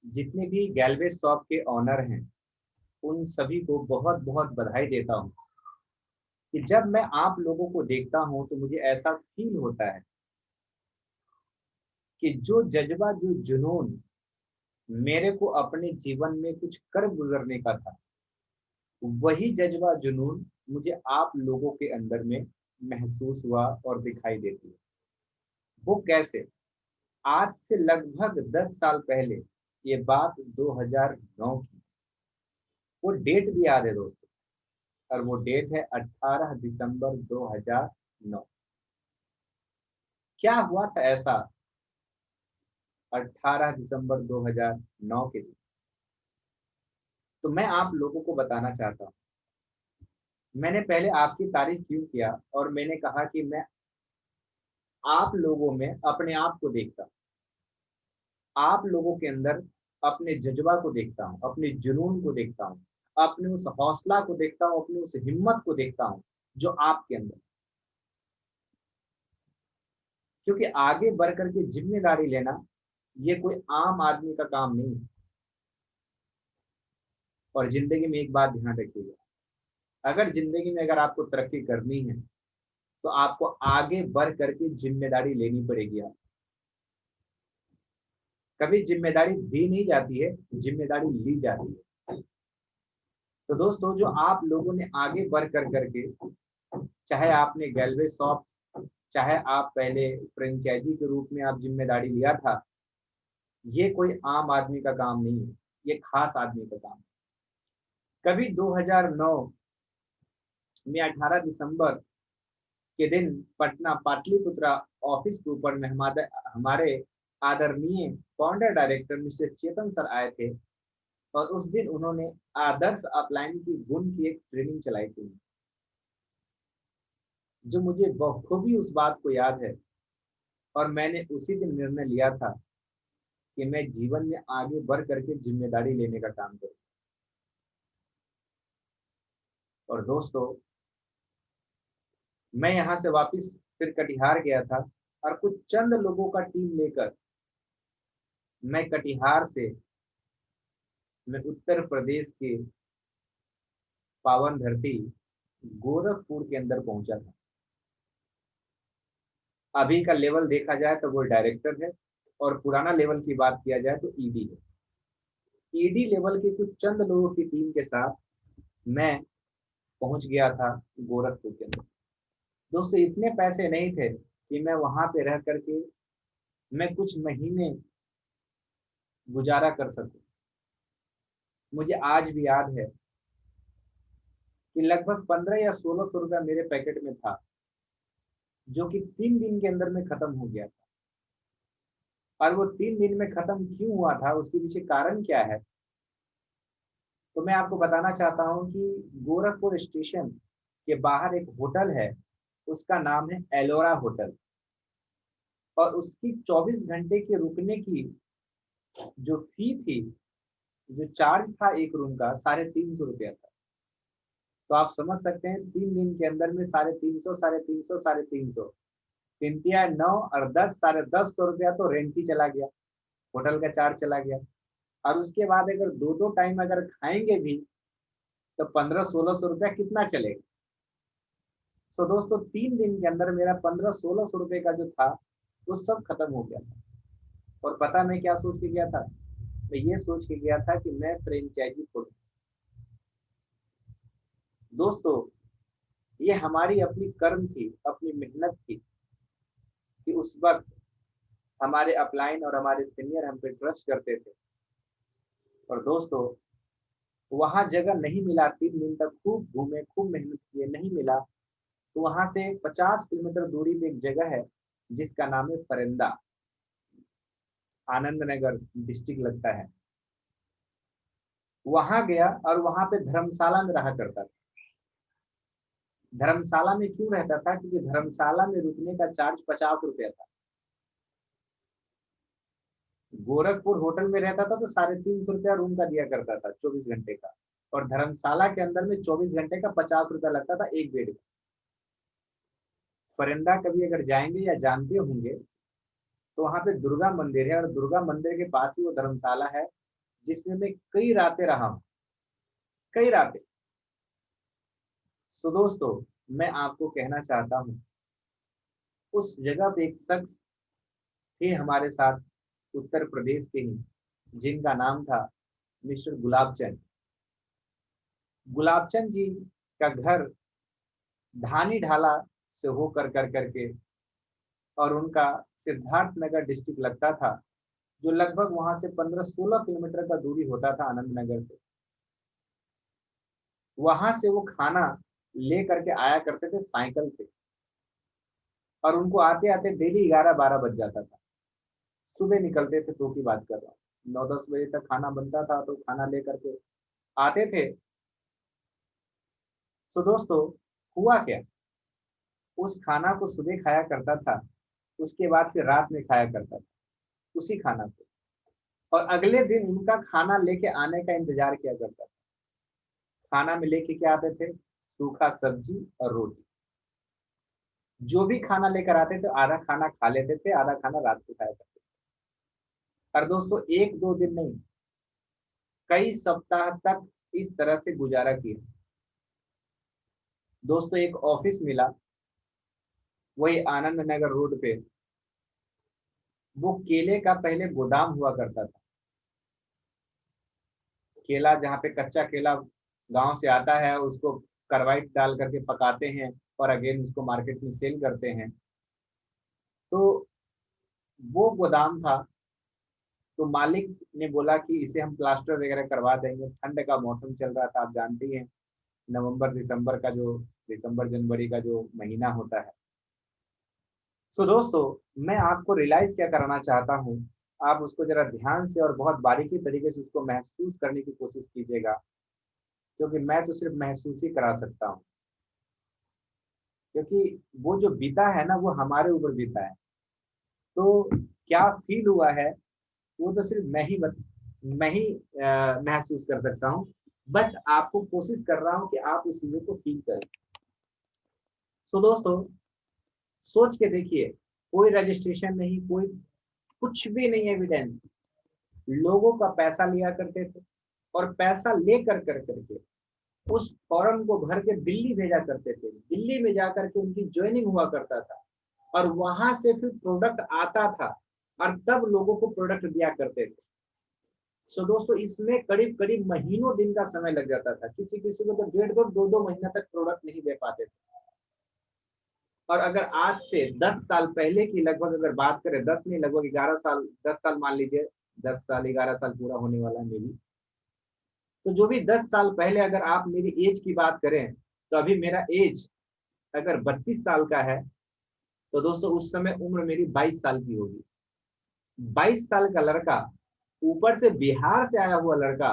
जितने भी गैलवे शॉप के ऑनर हैं उन सभी को बहुत बहुत बधाई देता हूँ कि जब मैं आप लोगों को देखता हूँ तो मुझे ऐसा फील होता है कि जो जज्बा, जो जुनून मेरे को अपने जीवन में कुछ कर गुजरने का था, वही जज्बा जुनून मुझे आप लोगों के अंदर में महसूस हुआ और दिखाई देती है। वो कैसे? आज से लगभग 10 साल पहले, ये बात 2009 की, वो डेट भी याद है दोस्तों, और वो डेट है 18 दिसंबर 2009। क्या हुआ था ऐसा 18 दिसंबर 2009 के दिन? तो मैं आप लोगों को बताना चाहता हूँ। मैंने पहले आपकी तारीफ क्यों किया और मैंने कहा कि मैं आप लोगों में अपने आप को देखता हूँ, आप लोगों के अंदर अपने जज्बा को देखता हूँ, अपने जुनून को देखता हूँ, अपने उस हौसला को देखता हूँ, अपनी उस हिम्मत को देखता हूँ जो आपके अंदर। क्योंकि आगे बढ़ करके जिम्मेदारी लेना ये कोई आम आदमी का काम नहीं है। और जिंदगी में एक बात ध्यान रखिएगा, अगर जिंदगी में अगर आपको तरक्की करनी है तो आपको आगे बढ़ करके जिम्मेदारी लेनी पड़ेगी। आप कभी जिम्मेदारी दी नहीं जाती है, जिम्मेदारी ली जाती है। तो दोस्तों, जो आप लोगों ने आगे बढ़ कर करके, चाहे आपने गैलवे शॉप, चाहे आप पहले फ्रेंचाइजी के रूप में आप जिम्मेदारी लिया था, ये कोई आम आदमी का काम नहीं है, ये खास आदमी का काम है। कभी 2009 में 18 दिसंबर के दिन पटना पाटलिपुत्रा ऑफिस के ऊपर में हमारे आदरणीय फाउंडर डायरेक्टर मिस्टर चेतन सर आए थे, और उस दिन उन्होंने आदर्श अपलाइन की गुण की एक ट्रेनिंग चलाई थी, जो मुझे बखूबी उस बात को याद है। और मैंने उसी दिन निर्णय लिया था कि मैं जीवन में आगे बढ़ करके जिम्मेदारी लेने का काम करूँ। और दोस्तों, मैं यहाँ से वापस फिर कटिहार गया था, और कुछ चंद लोगों का टीम लेकर मैं कटिहार से, मैं उत्तर प्रदेश के पावन धरती गोरखपुर के अंदर पहुंचा था। अभी का लेवल देखा जाए तो वो डायरेक्टर है, और पुराना लेवल की बात किया जाए तो ईडी है। ईडी लेवल के कुछ चंद लोगों की टीम के साथ मैं पहुंच गया था गोरखपुर के अंदर। दोस्तों, इतने पैसे नहीं थे कि मैं वहां पे रह करके मैं कुछ महीने गुजारा कर सकूं। मुझे आज भी याद है कि लगभग 1500 या 1600 रुपया मेरे पैकेट में था, जो कि 3 दिन के अंदर में खत्म हो गया था। और वो 3 दिन में खत्म क्यों हुआ था, उसके पीछे कारण क्या है, तो मैं आपको बताना चाहता हूँ कि गोरखपुर स्टेशन के बाहर एक होटल है, उसका नाम है एलोरा होटल। और उसकी 24 घंटे के रुकने की जो फी थी, जो चार्ज था एक रूम का, 350 रुपया था। तो आप समझ सकते हैं 3 दिन के अंदर में 350, 350, 350, तीन तिया 9 और 10, 1050 रुपया तो रेंट ही चला गया, होटल का चार्ज चला गया। और उसके बाद अगर दो दो टाइम अगर खाएंगे भी तो 1500-1600 रुपया कितना चलेगा। सो दोस्तों, 3 दिन के अंदर मेरा 1500-1600 रुपये का जो था वो सब खत्म हो गया था। और पता मैं क्या सोच के गया था? मैं ये सोच के गया था कि मैं फ्रेंचाइजी खोलूं। दोस्तों, ये हमारी अपनी कर्म थी, अपनी मेहनत थी कि उस वक्त हमारे अपलाइन और हमारे सीनियर हम पे ट्रस्ट करते थे। और दोस्तों, वहाँ जगह नहीं मिला, 3 दिन तक खूब घूमे, खूब मेहनत किए, नहीं मिला। तो वहाँ से 50 किलोमीटर दूरी पे एक जगह है जिसका नाम है फरिंदा, आनंद नगर डिस्ट्रिक्ट लगता है। वहां गया और वहां पे धर्मशाला में रहा करता था। धर्मशाला में क्यों रहता था? क्योंकि धर्मशाला में रुकने का चार्ज 50 रुपया था। गोरखपुर होटल में रहता था तो 350 रुपया रूम का दिया करता था 24 घंटे का। और धर्मशाला के अंदर में 24 घंटे का 50 रुपया लगता था एक बेड का। फरिंदा कभी अगर जाएंगे या जानते होंगे तो वहां पे दुर्गा मंदिर है, और दुर्गा मंदिर के पास ही वो धर्मशाला है। जिसमें मैं कई रातें रहा हूं, कई रातें। सो दोस्तों, मैं आपको कहना चाहता हूं, उस जगह पे एक शख्स थे हमारे साथ, उत्तर प्रदेश के ही, जिनका नाम था मिस्टर गुलाबचंद। गुलाबचंद जी का घर धानी ढाला से होकर कर करके, और उनका सिद्धार्थ नगर डिस्ट्रिक्ट लगता था, जो लगभग वहां से 15-16 किलोमीटर का दूरी होता था आनंद नगर से। वहां से वो खाना ले करके आया करते थे साइकिल से, और उनको आते आते डेली 11-12 बज जाता था। सुबह निकलते थे, तो की बात कर रहा हूँ, 9-10 बजे तक खाना बनता था, तो खाना ले करके आते थे। तो दोस्तों, हुआ क्या, उस खाना को सुबह खाया करता था, उसके बाद फिर रात में खाया करता था उसी खाना को, और अगले दिन उनका खाना लेके आने का इंतजार किया करता था। खाना में लेके क्या आते थे, सूखा सब्जी और रोटी। जो भी खाना लेकर आते थे, आधा खाना खा लेते थे, आधा खाना रात को खाया करते थे। और दोस्तों, 1-2 दिन नहीं, कई सप्ताह तक इस तरह से गुजारा किया। दोस्तों, एक ऑफिस मिला, वही आनंद नगर रोड पे। वो केले का पहले गोदाम हुआ करता था। केला, जहाँ पे कच्चा केला गांव से आता है, उसको कार्बाइड डाल करके पकाते हैं, और अगेन उसको मार्केट में सेल करते हैं। तो वो गोदाम था। तो मालिक ने बोला कि इसे हम प्लास्टर वगैरह करवा देंगे। ठंड का मौसम चल रहा था, आप जानते ही हैं, नवंबर दिसंबर का जो, दिसंबर जनवरी का जो महीना होता है। सो दोस्तों, मैं आपको रियलाइज क्या कराना चाहता हूँ, आप उसको जरा ध्यान से और बहुत बारीकी तरीके से उसको महसूस करने की कोशिश कीजिएगा, क्योंकि मैं तो सिर्फ महसूस ही करा सकता हूँ। क्योंकि वो जो बीता है ना, वो हमारे ऊपर बीता है। तो क्या फील हुआ है, वो तो सिर्फ मैं ही महसूस कर सकता हूँ। बट आपको कोशिश कर रहा हूँ कि आप उस चीजों को फील करें। सो दोस्तों, सोच के देखिए, कोई रजिस्ट्रेशन नहीं, कोई कुछ भी नहीं एविडेंस। लोगों का पैसा लिया करते थे, और पैसा ले कर करके उस फॉर्म को भर के दिल्ली भेजा करते थे। दिल्ली में जाकर के उनकी ज्वाइनिंग हुआ करता था, और वहां से फिर प्रोडक्ट आता था, और तब लोगों को प्रोडक्ट दिया करते थे। सो दोस्तों, इसमें करीब करीब महीनों दिन का समय लग जाता था। किसी किसी को तो 1.5-2 महीना तक प्रोडक्ट नहीं दे पाते थे। और अगर आज से 10 साल पहले की लगभग अगर बात करें, 10 नहीं, लगभग 11 साल, 10 साल मान लीजिए, 10 साल 11 साल पूरा होने वाला है मेरी। तो जो भी 10 साल पहले अगर आप मेरी एज की बात करें, तो अभी मेरा एज अगर 32 साल का है, तो दोस्तों उस समय उम्र मेरी 22 साल की होगी। 22 साल का लड़का, ऊपर से बिहार से आया हुआ लड़का,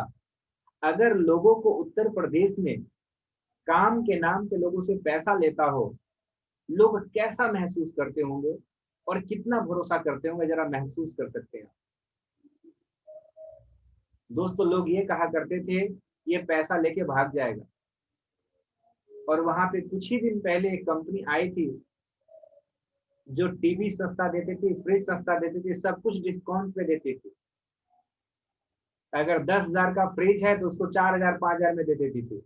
अगर लोगों को उत्तर प्रदेश में काम के नाम पे लोगों से पैसा लेता हो, लोग कैसा महसूस करते होंगे, और कितना भरोसा करते होंगे, जरा महसूस कर सकते हैं। दोस्तों, लोग ये कहा करते थे, ये पैसा लेके भाग जाएगा। और वहां पे कुछ ही दिन पहले एक कंपनी आई थी, जो टीवी सस्ता देती थी, फ्रिज सस्ता देती थी, सब कुछ डिस्काउंट पे देती थी। अगर 10,000 का फ्रिज है, तो उसको 4,000-5,000 में दे देती थी।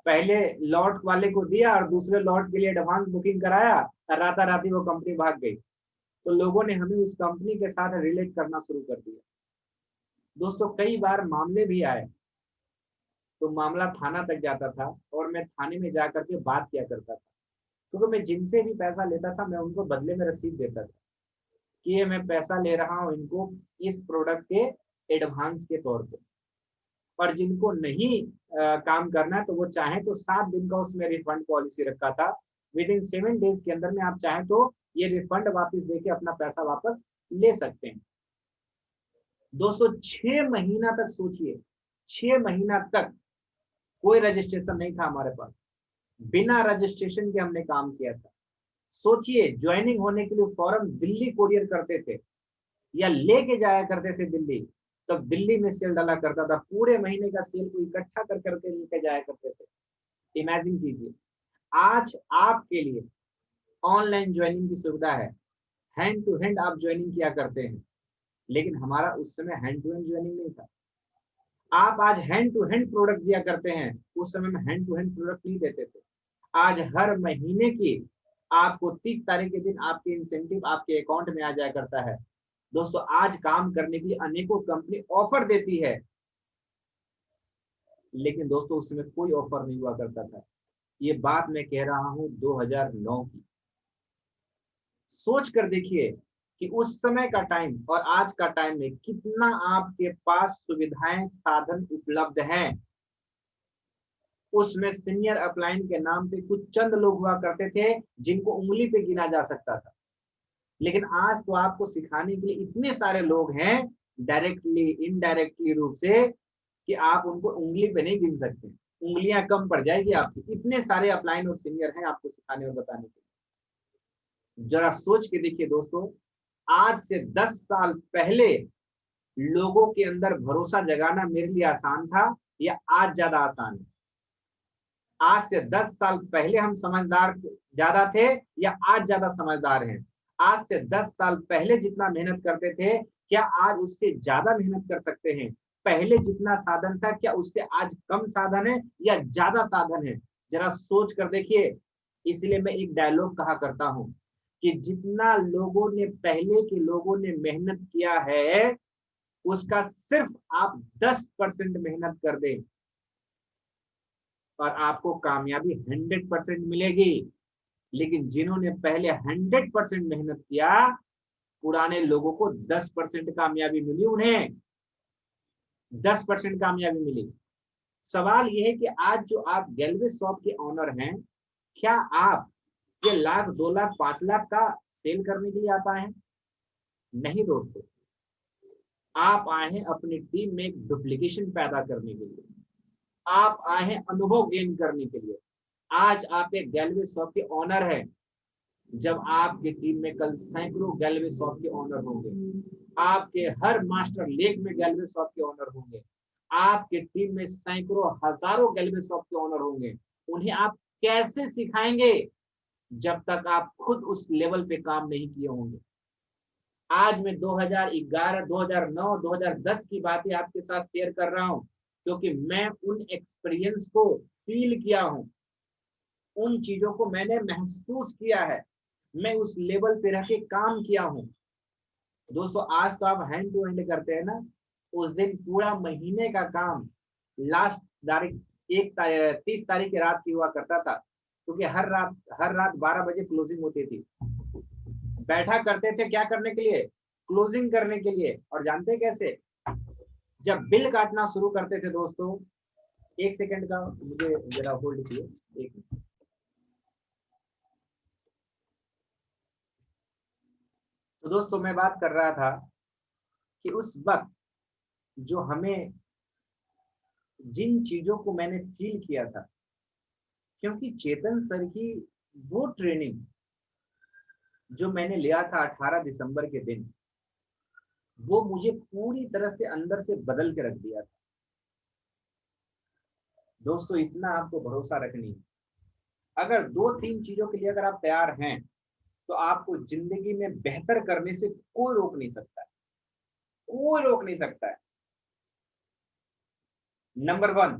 पहले लॉट वाले को दिया, और दूसरे लॉट के लिए एडवांस बुकिंग कराया, और राताराती वो कंपनी भाग गई। तो लोगों ने हमें उस कंपनी के साथ रिलेट करना शुरू कर दिया। दोस्तों, कई बार मामले भी आए, तो मामला थाना तक जाता था, और मैं थाने में जा करके बात किया करता था। क्योंकि मैं जिनसे भी पैसा लेता था, मैं उनको बदले में रसीद देता था कि ये मैं पैसा ले रहा हूँ इनको इस प्रोडक्ट के एडवांस के तौर पे। और जिनको नहीं काम करना है, तो वो चाहे तो 7 दिन का उसमें रिफंड पॉलिसी रखा था। विद इन 7 डेज के अंदर में आप चाहें तो ये रिफंड वापस देके अपना पैसा वापस ले सकते हैं। दोस्तों, 6 महीना तक सोचिए, 6 महीना तक कोई रजिस्ट्रेशन नहीं था हमारे पास। बिना रजिस्ट्रेशन के हमने काम किया था। सोचिए, ज्वाइनिंग होने के लिए फॉर्म दिल्ली कोरियर करते थे, या लेके जाया करते थे दिल्ली। तब दिल्ली में सेल डाला करता था, पूरे महीने का सेल को इकट्ठा कर करके लेके जाया करते थे। इमेजिन कीजिए, आज आपके लिए ऑनलाइन ज्वाइनिंग की सुविधा है, हैंड टू हैंड आप ज्वाइनिंग किया करते हैं। लेकिन हमारा उस समय हैंड टू हैंड ज्वाइनिंग नहीं था। आप आज हैंड टू हैंड प्रोडक्ट दिया करते हैं, उस समय में हैंड टू हैंड प्रोडक्ट नहीं देते थे। आज हर महीने की आपको 30 तारीख के दिन आपके इंसेंटिव आपके अकाउंट में आ जाया करता है। दोस्तों आज काम करने के लिए अनेकों कंपनी ऑफर देती है, लेकिन दोस्तों उस समय कोई ऑफर नहीं हुआ करता था। ये बात मैं कह रहा हूं 2009 की। सोच कर देखिए कि उस समय का टाइम और आज का टाइम में कितना आपके पास सुविधाएं साधन उपलब्ध हैं। उसमें सीनियर अपलाइन के नाम पे कुछ चंद लोग हुआ करते थे जिनको उंगली पे गिना जा सकता था, लेकिन आज तो आपको सिखाने के लिए इतने सारे लोग हैं डायरेक्टली इनडायरेक्टली रूप से कि आप उनको उंगली पे नहीं गिन सकते। उंगलियां कम पड़ जाएगी आपकी, इतने सारे अपलाइन और सीनियर हैं आपको सिखाने और बताने के लिए। जरा सोच के देखिए दोस्तों, आज से 10 साल पहले लोगों के अंदर भरोसा जगाना मेरे लिए आसान था या आज ज्यादा आसान है? आज से 10 साल पहले हम समझदार ज्यादा थे या आज ज्यादा समझदार हैं? आज से 10 साल पहले जितना मेहनत करते थे, क्या आज उससे ज्यादा मेहनत कर सकते हैं? पहले जितना साधन था, क्या उससे आज कम साधन है या ज्यादा साधन है? जरा सोच कर देखिए। इसलिए मैं एक डायलॉग कहा करता हूं कि जितना लोगों ने पहले के लोगों ने मेहनत किया है, उसका सिर्फ आप 10% मेहनत कर दें और आपको कामयाबी 100% मिलेगी। लेकिन जिन्होंने पहले 100% मेहनत किया, पुराने लोगों को 10% कामयाबी मिली, उन्हें 10% कामयाबी मिली। सवाल यह है कि आज जो आप गैलवे शॉप के ऑनर हैं, क्या आप ये लाख 2 लाख 5 लाख का सेल करने के लिए आप आए हैं? नहीं दोस्तों, आप आए हैं अपनी टीम में एक डुप्लीकेशन पैदा करने के लिए। आप आए हैं अनुभव गेन करने के लिए। आज आप एक गैलवे शॉप के ऑनर हैं, जब आपकी टीम में कल सैकड़ों गैलवे शॉप के ऑनर होंगे, आपके हर मास्टर लेक में गैलवे शॉप के ऑनर होंगे, आपके टीम में सैकड़ों हजारों गैलवे शॉप के ऑनर होंगे, उन्हें आप कैसे सिखाएंगे जब तक आप खुद उस लेवल पे काम नहीं किए होंगे? आज मैं 2011, 2009, 2010 की बातें आपके साथ शेयर कर रहा हूं, क्योंकि मैं उन एक्सपीरियंस को फील किया हूं, उन चीजों को मैंने महसूस किया है, मैं उस लेवल पे रह के काम किया हूं। दोस्तों आज तो आप हैंड टू हैंड करते हैं ना, उस दिन पूरा महीने का काम लास्ट तारीख 30 तारीख की रात की हुआ करता था, क्योंकि हर रात 12 बजे क्लोजिंग होती थी। बैठा करते थे क्या करने के लिए? क्लोजिंग करने के लिए। और जानते कैसे? जब बिल काटना शुरू करते थे दोस्तों, एक सेकंड का मुझे जरा होल्ड किए, एक मिनट। तो दोस्तों मैं बात कर रहा था कि उस वक्त जो हमें जिन चीजों को मैंने फील किया था, क्योंकि चेतन सर की वो ट्रेनिंग जो मैंने लिया था 18 दिसंबर के दिन, वो मुझे पूरी तरह से अंदर से बदल के रख दिया था। दोस्तों इतना आपको भरोसा रखनी है, अगर 2-3 चीजों के लिए अगर आप तैयार हैं, तो आपको जिंदगी में बेहतर करने से कोई रोक नहीं सकता है, कोई रोक नहीं सकता है। नंबर 1,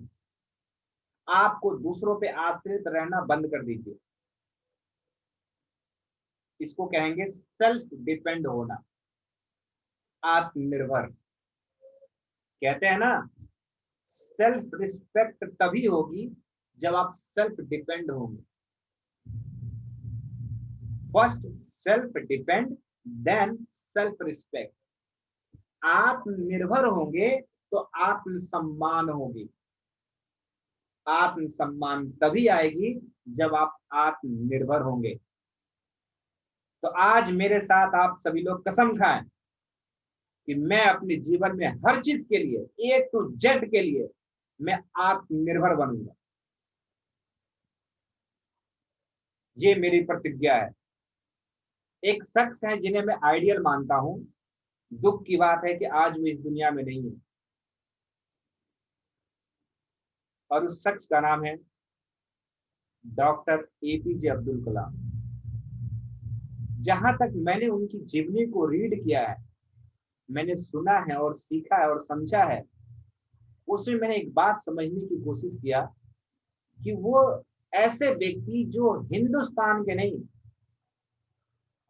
आपको दूसरों पे आश्रित रहना बंद कर दीजिए। इसको कहेंगे सेल्फ डिपेंड होना, आत्मनिर्भर। कहते हैं ना, सेल्फ रिस्पेक्ट तभी होगी जब आप सेल्फ डिपेंड होंगे। First self depend, then self respect. आत्मनिर्भर होंगे तो आत्मसम्मान होगी। आत्मसम्मान तभी आएगी जब आप आत्मनिर्भर होंगे। तो आज मेरे साथ आप सभी लोग कसम खाएं कि मैं अपने जीवन में हर चीज के लिए, A to Z के लिए मैं आत्मनिर्भर बनूंगा। ये मेरी प्रतिज्ञा है। एक शख्स है जिन्हें मैं आइडियल मानता हूं, दुख की बात है कि आज वो इस दुनिया में नहीं है, और उस शख्स का नाम है डॉक्टर APJ अब्दुल कलाम। जहां तक मैंने उनकी जीवनी को रीड किया है, मैंने सुना है और सीखा है और समझा है, उसमें मैंने एक बात समझने की कोशिश किया कि वो ऐसे व्यक्ति जो हिंदुस्तान के नहीं,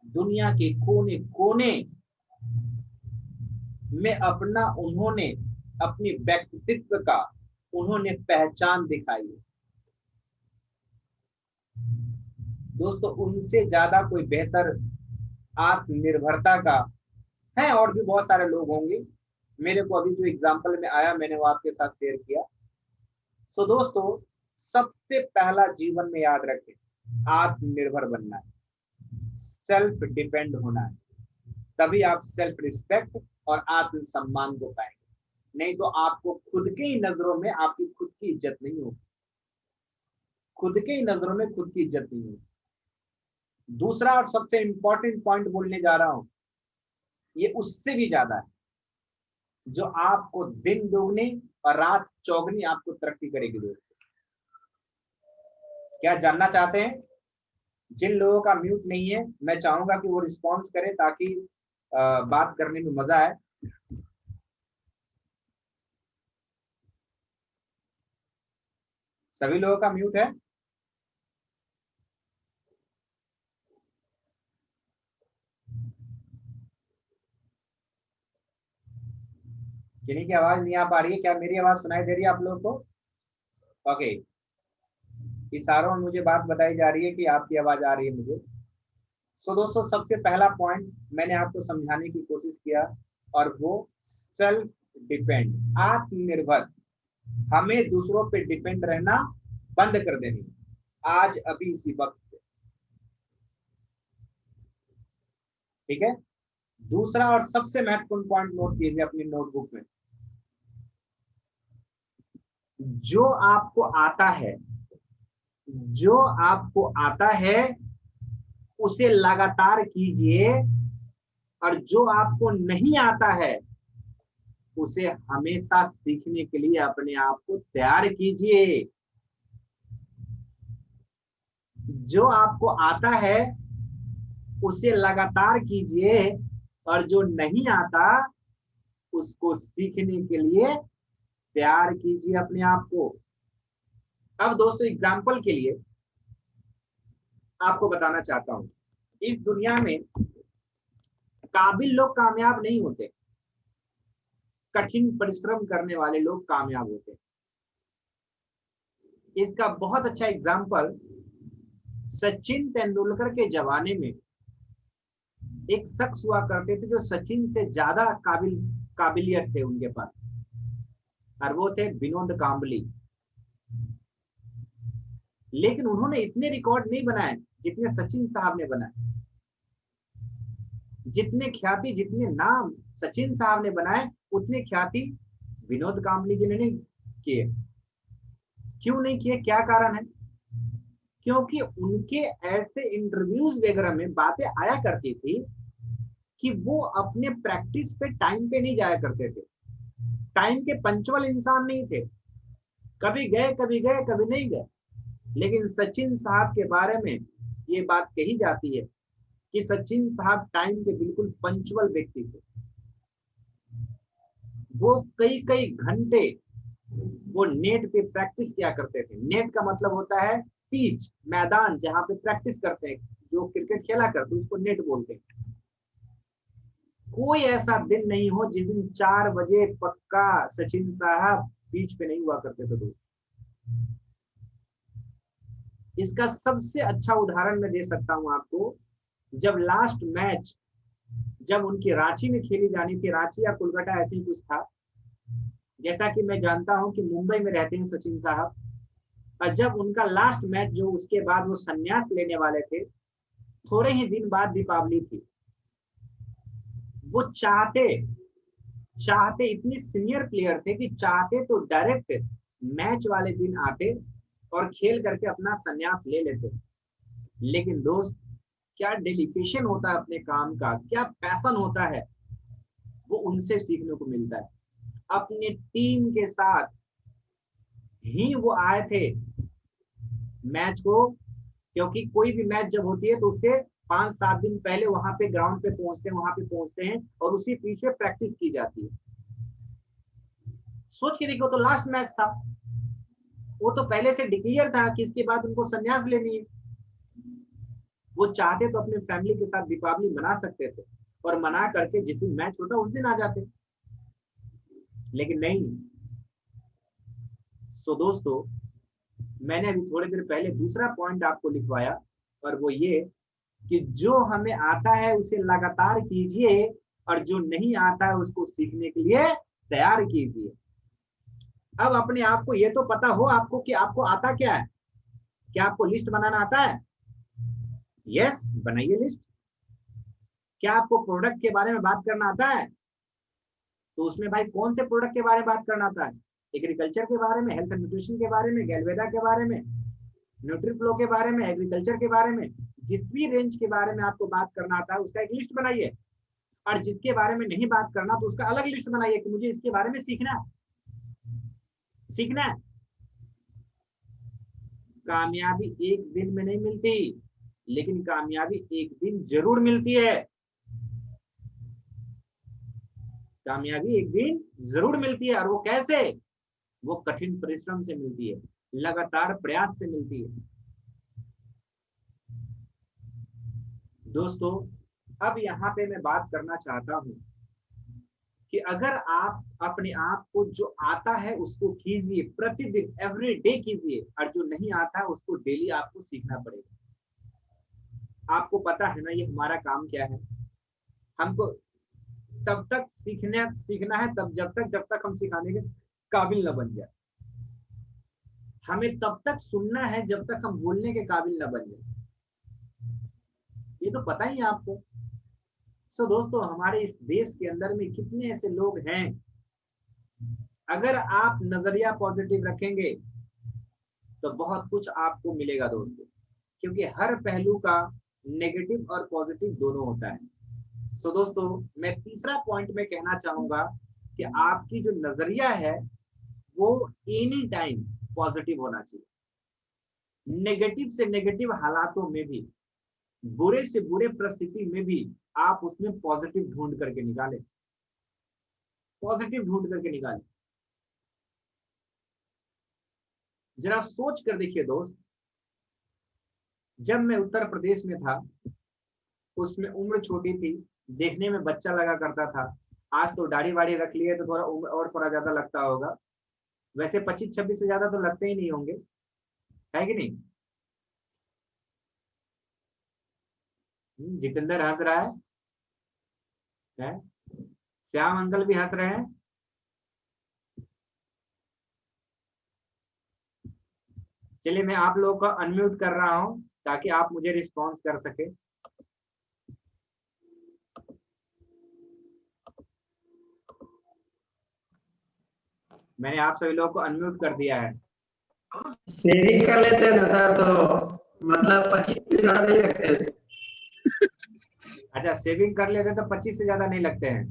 दुनिया के कोने कोने में अपना उन्होंने अपने व्यक्तित्व का उन्होंने पहचान दिखाई है। दोस्तों, उनसे ज्यादा कोई बेहतर आत्मनिर्भरता का है, और भी बहुत सारे लोग होंगे, मेरे को अभी जो एग्जाम्पल में आया मैंने वो आपके साथ शेयर किया। सो दोस्तों, सबसे पहला जीवन में याद रखें, आत्मनिर्भर बनना है, सेल्फ डिपेंड होना है, तभी आप सेल्फ रिस्पेक्ट और आत्मसम्मान को पाएंगे। नहीं तो आपको खुद के ही नजरों में आपकी खुद की इज्जत नहीं होगी, खुद के ही नजरों में खुद की इज्जत नहीं होगी। दूसरा और सबसे इंपॉर्टेंट पॉइंट बोलने जा रहा हूं, ये उससे भी ज्यादा है, जो आपको दिन दोगुनी और रात चौगुनी आपको तरक्की करेगी। दोस्तों, क्या जानना चाहते हैं? जिन लोगों का म्यूट नहीं है, मैं चाहूंगा कि वो रिस्पॉन्स करें ताकि बात करने में मजा आए। सभी लोगों का म्यूट है? किन्हीं की आवाज नहीं आ पा रही है? क्या मेरी आवाज सुनाई दे रही है आप लोगों को? ओके, इशारों में मुझे बात बताई जा रही है कि आपकी आवाज आ रही है मुझे। सो दोस्तों, सबसे पहला पॉइंट मैंने आपको समझाने की कोशिश किया, और वो सेल्फ डिपेंड, आत्मनिर्भर। हमें दूसरों पे डिपेंड रहना बंद कर देनी आज, अभी इसी वक्त से, ठीक है? दूसरा और सबसे महत्वपूर्ण पॉइंट नोट कीजिए अपनी नोटबुक में, जो आपको आता है, जो आपको आता है उसे लगातार कीजिए, और जो आपको नहीं आता है उसे हमेशा सीखने के लिए अपने आप को तैयार कीजिए। जो आपको आता है उसे लगातार कीजिए, और जो नहीं आता उसको सीखने के लिए तैयार कीजिए अपने आप को। अब दोस्तों, एग्जाम्पल के लिए आपको बताना चाहता हूं, इस दुनिया में काबिल लोग कामयाब नहीं होते, कठिन परिश्रम करने वाले लोग कामयाब होते हैं। इसका बहुत अच्छा एग्जाम्पल सचिन तेंदुलकर के जमाने में एक शख्स हुआ करते थे जो सचिन से ज्यादा काबिलियत थे उनके पास, और वो थे विनोद कांबली। लेकिन उन्होंने इतने रिकॉर्ड नहीं बनाए जितने सचिन साहब ने बनाए, जितने ख्याति, जितने नाम सचिन साहब ने बनाए उतने ख्याति विनोद कांबली जी ने नहीं किए। क्यों नहीं किए? क्या कारण है? क्योंकि उनके ऐसे इंटरव्यूज वगैरह में बातें आया करती थी कि वो अपने प्रैक्टिस पे टाइम पे नहीं जाया करते थे, टाइम के पंचुअल इंसान नहीं थे, कभी गए कभी गए कभी नहीं गए। लेकिन सचिन साहब के बारे में ये बात कही जाती है कि सचिन साहब टाइम के बिल्कुल पंचुअल व्यक्ति थे। वो कई कई घंटे वो नेट पे प्रैक्टिस किया करते थे। नेट का मतलब होता है पिच, मैदान जहां पे प्रैक्टिस करते हैं, जो क्रिकेट खेला करते हैं उसको नेट बोलते हैं। कोई ऐसा दिन नहीं हो जिस दिन 4 बजे पक्का सचिन साहब पिच पे नहीं हुआ करते थे दोस्त। इसका सबसे अच्छा उदाहरण मैं दे सकता हूं आपको, जब लास्ट मैच जब उनकी रांची में खेली जानी थी, रांची या कोलकाता ऐसे ही कुछ था, जैसा कि मैं जानता हूं कि मुंबई में रहते हैं सचिन साहब, और जब उनका लास्ट मैच जो उसके बाद वो संन्यास लेने वाले थे, थोड़े ही दिन बाद दीपावली थी, वो चाहते चाहते इतने सीनियर प्लेयर थे कि चाहते तो डायरेक्ट मैच वाले दिन आते और खेल करके अपना संन्यास ले लेते। लेकिन दोस्त, क्या डेडिकेशन होता है अपने काम का, क्या पैशन होता है, वो उनसे सीखने को मिलता है। अपने टीम के साथ ही वो आए थे मैच को, क्योंकि कोई भी मैच जब होती है तो उससे 5-7 दिन पहले वहां पे ग्राउंड पे पहुंचते हैं, वहां पे पहुंचते हैं और उसी पीछे प्रैक्टिस की जाती है। सोच के देखो, तो लास्ट मैच था, वो तो पहले से डिक्लेयर था कि इसके बाद उनको संन्यास लेनी है। वो चाहते तो अपने फैमिली के साथ दीपावली मना सकते थे और मना करके जिस दिन मैच होता उस दिन आ जाते, लेकिन नहीं। सो दोस्तों, मैंने अभी थोड़ी देर पहले दूसरा पॉइंट आपको लिखवाया, और वो ये कि जो हमें आता है उसे लगातार कीजिए, और जो नहीं आता है उसको सीखने के लिए तैयार कीजिए। अब अपने आप को ये तो पता हो आपको कि आपको आता क्या है। क्या आपको लिस्ट बनाना आता है? यस, बनाइए लिस्ट। क्या आपको प्रोडक्ट के बारे में बात करना आता है? तो उसमें भाई कौन से प्रोडक्ट के बारे में बात करना आता है? एग्रीकल्चर के बारे में, हेल्थ एंड न्यूट्रिशन के बारे में, गैल्वेदा के बारे में, न्यूट्रीफ्लो के बारे में, एग्रीकल्चर के बारे में, जिस भी रेंज के बारे में आपको बात करना आता है उसका एक लिस्ट बनाइए। और जिसके बारे में नहीं बात करना तो उसका अलग लिस्ट बनाइए कि मुझे इसके बारे में सीखना है। कामयाबी एक दिन में नहीं मिलती, लेकिन कामयाबी एक दिन जरूर मिलती है। कामयाबी एक दिन जरूर मिलती है, और वो कैसे? वो कठिन परिश्रम से मिलती है, लगातार प्रयास से मिलती है। दोस्तों, अब यहाँ पे मैं बात करना चाहता हूँ कि अगर आप अपने आप को जो आता है उसको कीजिए, प्रतिदिन एवरी डे कीजिए, और जो नहीं आता है उसको डेली आपको सीखना पड़ेगा। आपको पता है ना ये हमारा काम क्या है? हमको तब तक सीखना है जब तक हम सिखाने के काबिल न बन जाए। हमें तब तक सुनना है जब तक हम बोलने के काबिल न बन जाए। ये तो पता ही है आपको। सो दोस्तों, हमारे इस देश के अंदर में कितने ऐसे लोग हैं, अगर आप नजरिया पॉजिटिव रखेंगे तो बहुत कुछ आपको मिलेगा दोस्तों, क्योंकि हर पहलू का नेगेटिव और पॉजिटिव दोनों होता है। सो दोस्तों, मैं तीसरा पॉइंट में कहना चाहूंगा कि आपकी जो नजरिया है वो एनी टाइम पॉजिटिव होना चाहिए। नेगेटिव से नेगेटिव हालातों में भी, बुरे से बुरे परिस्थिति में भी आप उसमें पॉजिटिव ढूंढ करके निकालें, पॉजिटिव ढूंढ करके निकालें। जरा सोच कर देखिए दोस्त, जब मैं उत्तर प्रदेश में था उसमें उम्र छोटी थी, देखने में बच्चा लगा करता था। आज तो दाढ़ी वाड़ी रख लिए तो थोड़ा उम्र और थोड़ा ज्यादा लगता होगा। वैसे 25-26 से ज्यादा तो लगते ही नहीं होंगे, है कि नहीं? जितेंद्र हंस रहा है? श्याम अंकल भी हंस रहे हैं। चलिए, मैं आप लोगों को अनम्यूट कर रहा हूं ताकि आप मुझे रिस्पॉन्स कर सके। मैंने आप सभी लोगों को अनम्यूट कर दिया है। सेविंग कर लेते हैं ना सर, तो मतलब 25 से ज्यादा नहीं लगते। अच्छा, सेविंग कर लेते तो 25 से ज्यादा नहीं लगते हैं।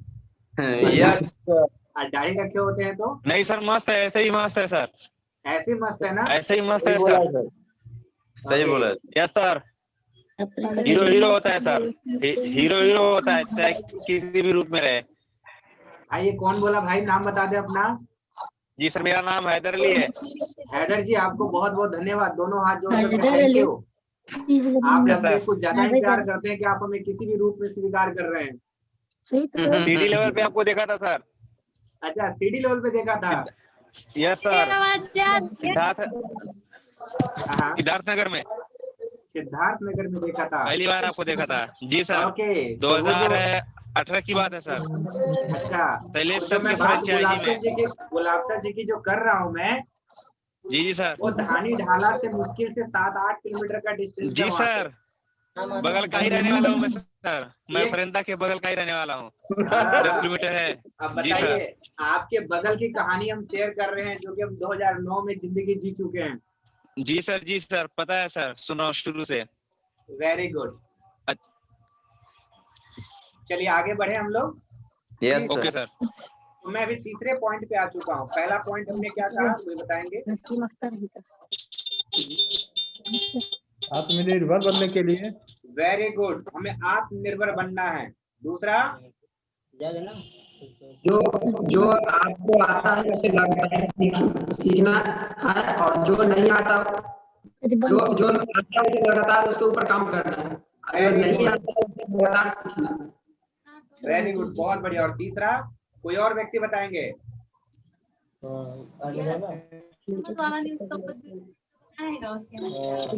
Yes sir. दाढ़ी रखे होते हैं तो नहीं सर, मस्त है, ऐसे ही मस्त है सर, ऐसे मस्त है ना? ऐसे ही मस्त है बोला सर। सर, सही Okay. बोला। यस सर, हीरो हीरो होता है सर, हीरो हीरो होता है, चाहे किसी भी रूप में रहे। ये कौन बोला भाई? नाम बता दे अपना। जी सर, मेरा नाम हैदर अली है। हैदर जी, आपको बहुत बहुत धन्यवाद। दोनों हाथ जोड़ करके हैदर थैंक अली। यू। आप Yes, हमसे sir. कुछ ज्यादा ही प्यार करते हैं कि आप हमें किसी भी रूप में स्वीकार कर रहे हैं। सीडी लेवल पे आपको देखा था सर। अच्छा, सीडी लेवल पे देखा था। यस सर, हाँ, सिद्धार्थ नगर में सिद्धार्थ नगर में देखा था। पहली बार आपको देखा था। जी सर, ओके, तो वो जो 2018 की बात है सर। अच्छा, पहले तो जो सब मैं के बात फ्रेंचाइजी में। गुलाबचा जी की जो कर रहा हूँ मैं, जी जी सर। वो धानी ढाला से मुश्किल से 7-8 किलोमीटर का डिस्टेंस है जी वहाँ सर, पे। बगल का ही रहने वाला हूँ मैं सर। मैं फरेंदा के बगल का ही रहने वाला हूँ। 10 किलोमीटर है। अब जी सर। बताइए, आपके बगल की कहानी हम शेयर कर रहे हैं जो कि हम 2009 में जिंदगी जी चुके हैं। जी सर, पता है सर, सुनो शुरू से। Very good. चलिए आगे बढ़े हम लोग। Yes okay sir. सर। तो मैं अभी तीसरे पॉइंट पे आ चुका हूँ। पहला पॉइंट हमने क्या कहा वो बताएंगे। आत्मनिर्भर बनने के लिए वेरी गुड, हमें आत्मनिर्भर बनना है। दूसरा, जो आपको आता है उसे लगातार सीखना है, और जो नहीं आता जो आता है उसे लगातार उसके ऊपर काम करना है, अगर नहीं आता है उसे लगातार सीखना है। वेरी गुड, बहुत बढ़िया। और तीसरा कोई और व्यक्ति बताएंगे?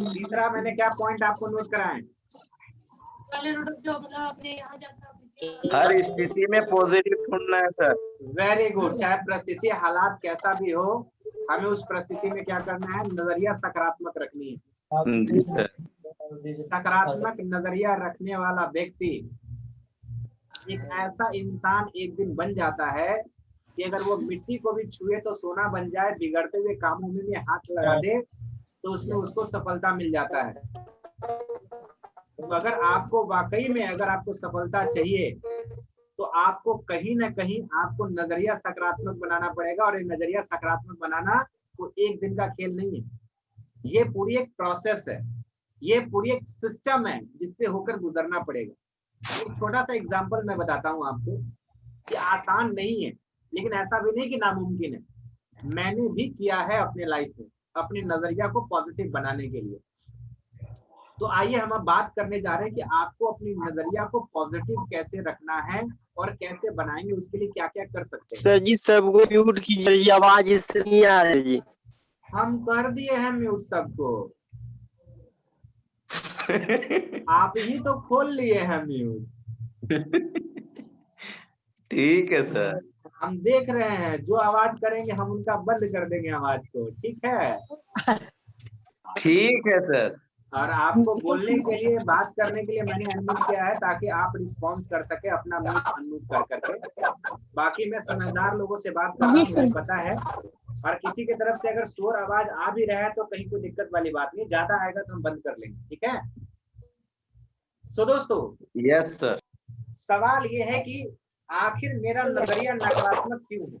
तीसरा मैंने क्या पॉइंट आपको नोट कराए? हर स्थिति में पॉजिटिव ढूंढना है सर। Very good. चाहे परिस्थिति हालात कैसा भी हो, हमें उस परिस्थिति में क्या करना है? नजरिया सकारात्मक रखनी है। जी सर। सकारात्मक नजरिया रखने वाला व्यक्ति एक ऐसा इंसान एक दिन बन जाता है कि अगर वो मिट्टी को भी छुए तो सोना बन जाए, बिगड़ते हुए कामों में भी हाथ लगा दे तो उसमें उसको सफलता मिल जाता है। तो अगर आपको वाकई में अगर आपको सफलता चाहिए तो आपको कहीं ना कहीं आपको नजरिया सकारात्मक बनाना पड़ेगा, और ये नजरिया सकारात्मक बनाना वो एक दिन का खेल नहीं है, ये पूरी एक प्रोसेस है, ये पूरी एक सिस्टम है जिससे होकर गुजरना पड़ेगा। एक छोटा सा एग्जांपल मैं बताता हूँ आपको कि आसान नहीं है, लेकिन ऐसा भी नहीं कि नामुमकिन है। मैंने भी किया है अपने लाइफ में, अपने नजरिया को पॉजिटिव बनाने के लिए। तो आइए हम अब बात करने जा रहे हैं कि आपको अपनी नजरिया को पॉजिटिव कैसे रखना है और कैसे बनाएंगे, उसके लिए क्या क्या कर सकते हैं। सर जी सबको म्यूट कीजिए, आवाज इससे नहीं आ रही जी। हम कर दिए हैं म्यूट सबको। आप ही तो खोल लिए हैं म्यूट। ठीक है सर। हम देख रहे हैं, जो आवाज करेंगे हम उनका बंद कर देंगे आवाज को, ठीक है? ठीक है सर। और आपको बोलने के लिए, बात करने के लिए मैंने अनम्यूट किया है ताकि आप रिस्पॉन्स कर सके अपना म्यूट अनम्यूट कर करके। बाकी मैं समझदार लोगों से बात कर रहा हूँ, मुझे पता है। और किसी की तरफ से अगर शोर आवाज आ भी रहा है तो कहीं कोई दिक्कत वाली बात नहीं, ज्यादा आएगा तो हम बंद कर लेंगे, ठीक है? सो दोस्तों, यस सर। सवाल ये है कि आखिर मेरा नजरिया नकारात्मक क्यों है?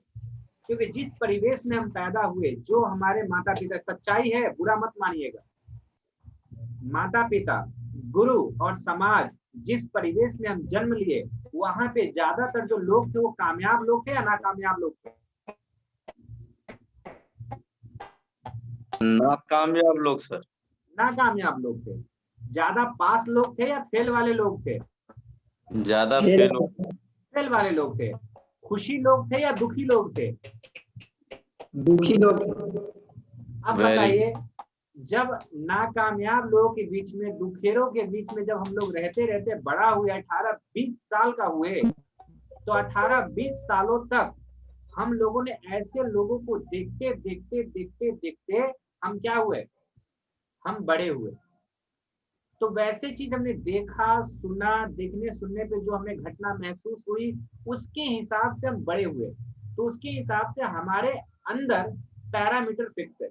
क्योंकि जिस परिवेश में हम पैदा हुए, जो हमारे माता पिता, सच्चाई है, बुरा मत मानिएगा, माता पिता, गुरु और समाज, जिस परिवेश में हम जन्म लिए, वहां पे ज्यादातर जो लोग थे वो कामयाब लोग थे या नाकामयाब लोग थे? नाकामयाब लोग सर। नाकामयाब लोग थे। ज्यादा पास लोग थे या फेल वाले लोग थे? ज्यादा फेल फेल वाले लोग थे। खुशी लोग थे या दुखी लोग थे? दुखी लोग। अब बताइए, जब नाकामयाब लोगों के बीच में, दुखेरों के बीच में जब हम लोग रहते रहते बड़ा हुए, 18-20 साल का हुए, तो 18-20 सालों तक हम लोगों ने ऐसे लोगों को देखते देखते देखते देखते हम क्या हुए? हम बड़े हुए। तो वैसे चीज हमने देखा, सुना, देखने सुनने पे जो हमें घटना महसूस हुई, उसके हिसाब से हम बड़े हुए। तो उसके हिसाब से हमारे अंदर पैरामीटर फिक्स है,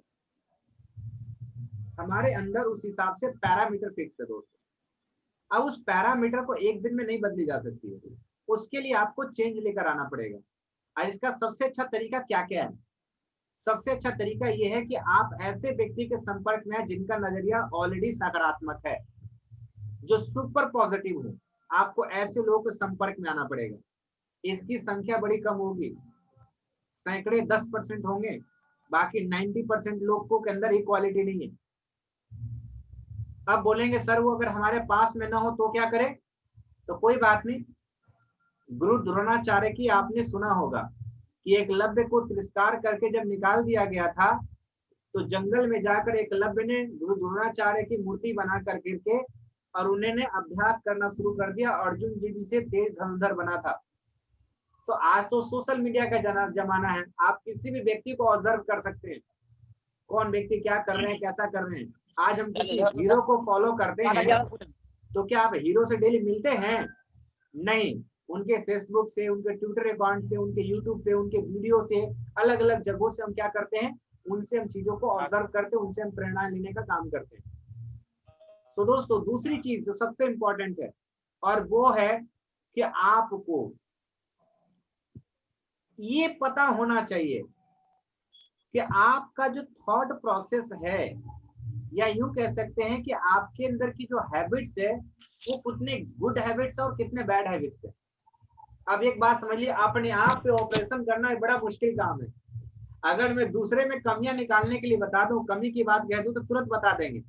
हमारे अंदर उस हिसाब से पैरामीटर फिक्स है दोस्तों। अब उस पैरामीटर को एक दिन में नहीं बदली जा सकती है, उसके लिए आपको चेंज लेकर आना पड़ेगा। और इसका सबसे अच्छा तरीका क्या क्या है? सबसे अच्छा तरीका यह है कि आप ऐसे व्यक्ति के संपर्क में हैं जिनका नजरिया ऑलरेडी सकारात्मक है, जो सुपर पॉजिटिव हो। आपको ऐसे लोगों के संपर्क में आना पड़ेगा। इसकी संख्या बड़ी कम होगी, सैकड़े 10% होंगे, बाकी 90% लोगों के अंदर ये क्वालिटी नहीं है। अब बोलेंगे सर वो अगर हमारे पास में ना हो तो क्या करें? तो कोई बात नहीं। गुरु द्रोणाचार्य की आपने सुना होगा कि एकलव्य को तिरस्कार करके जब निकाल दिया गया था, तो जंगल में जाकर एकलव्य ने गुरु द्रोणाचार्य की मूर्ति बना कर गिरके और उन्होंने अभ्यास करना शुरू कर दिया। अर्जुन जी से तेज धनुर्धर बना था। तो आज तो सोशल मीडिया का जमाना है, आप किसी भी व्यक्ति को ऑब्जर्व कर सकते हैं, कौन व्यक्ति क्या कर रहे हैं, कैसा कर रहे हैं। आज हम किसी हीरो को फॉलो करते हैं, तो क्या आप हीरो से डेली मिलते हैं? नहीं। उनके फेसबुक से, उनके ट्विटर अकाउंट से, उनके यूट्यूब पे, उनके वीडियो से, अलग अलग जगहों से हम क्या करते हैं? उनसे हम चीजों को ऑब्जर्व करते हैं, उनसे हम प्रेरणा लेने का काम करते हैं। तो दोस्तों, दूसरी चीज जो सबसे इंपॉर्टेंट है, और वो है कि आपको ये पता होना चाहिए कि आपका जो थॉट प्रोसेस है, या यूं कह सकते हैं कि आपके अंदर की जो हैबिट्स है, वो कितने गुड हैबिट्स और कितने बैड हैबिट्स है। अब एक बात समझ लिए, अपने आप पे ऑपरेशन करना एक बड़ा मुश्किल काम है। अगर मैं दूसरे में कमियां निकालने के लिए बता दूं, कमी की बात कह दूं, तो तुरंत बता देंगे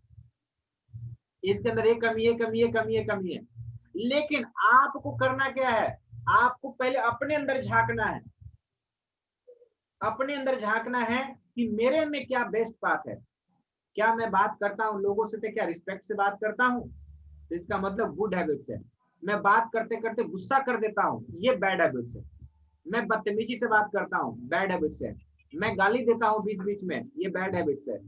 इसके अंदर ये कमी, ये कमी, ये कमी, ये कमी है। लेकिन आपको करना क्या है, आपको पहले अपने अंदर झांकना है, अपने अंदर झांकना है कि मेरे में क्या बेस्ट बात है। क्या मैं बात करता हूं लोगों से, तो क्या रिस्पेक्ट से बात करता हूं, तो इसका मतलब गुड हैबिट्स है। मैं बात करते करते गुस्सा कर देता हूं, ये बैड हैबिट्स है। मैं बदतमीजी से बात करता हूं, बैड हैबिट्स है। मैं गाली देता हूं बीच बीच में, ये बैड हैबिट्स है।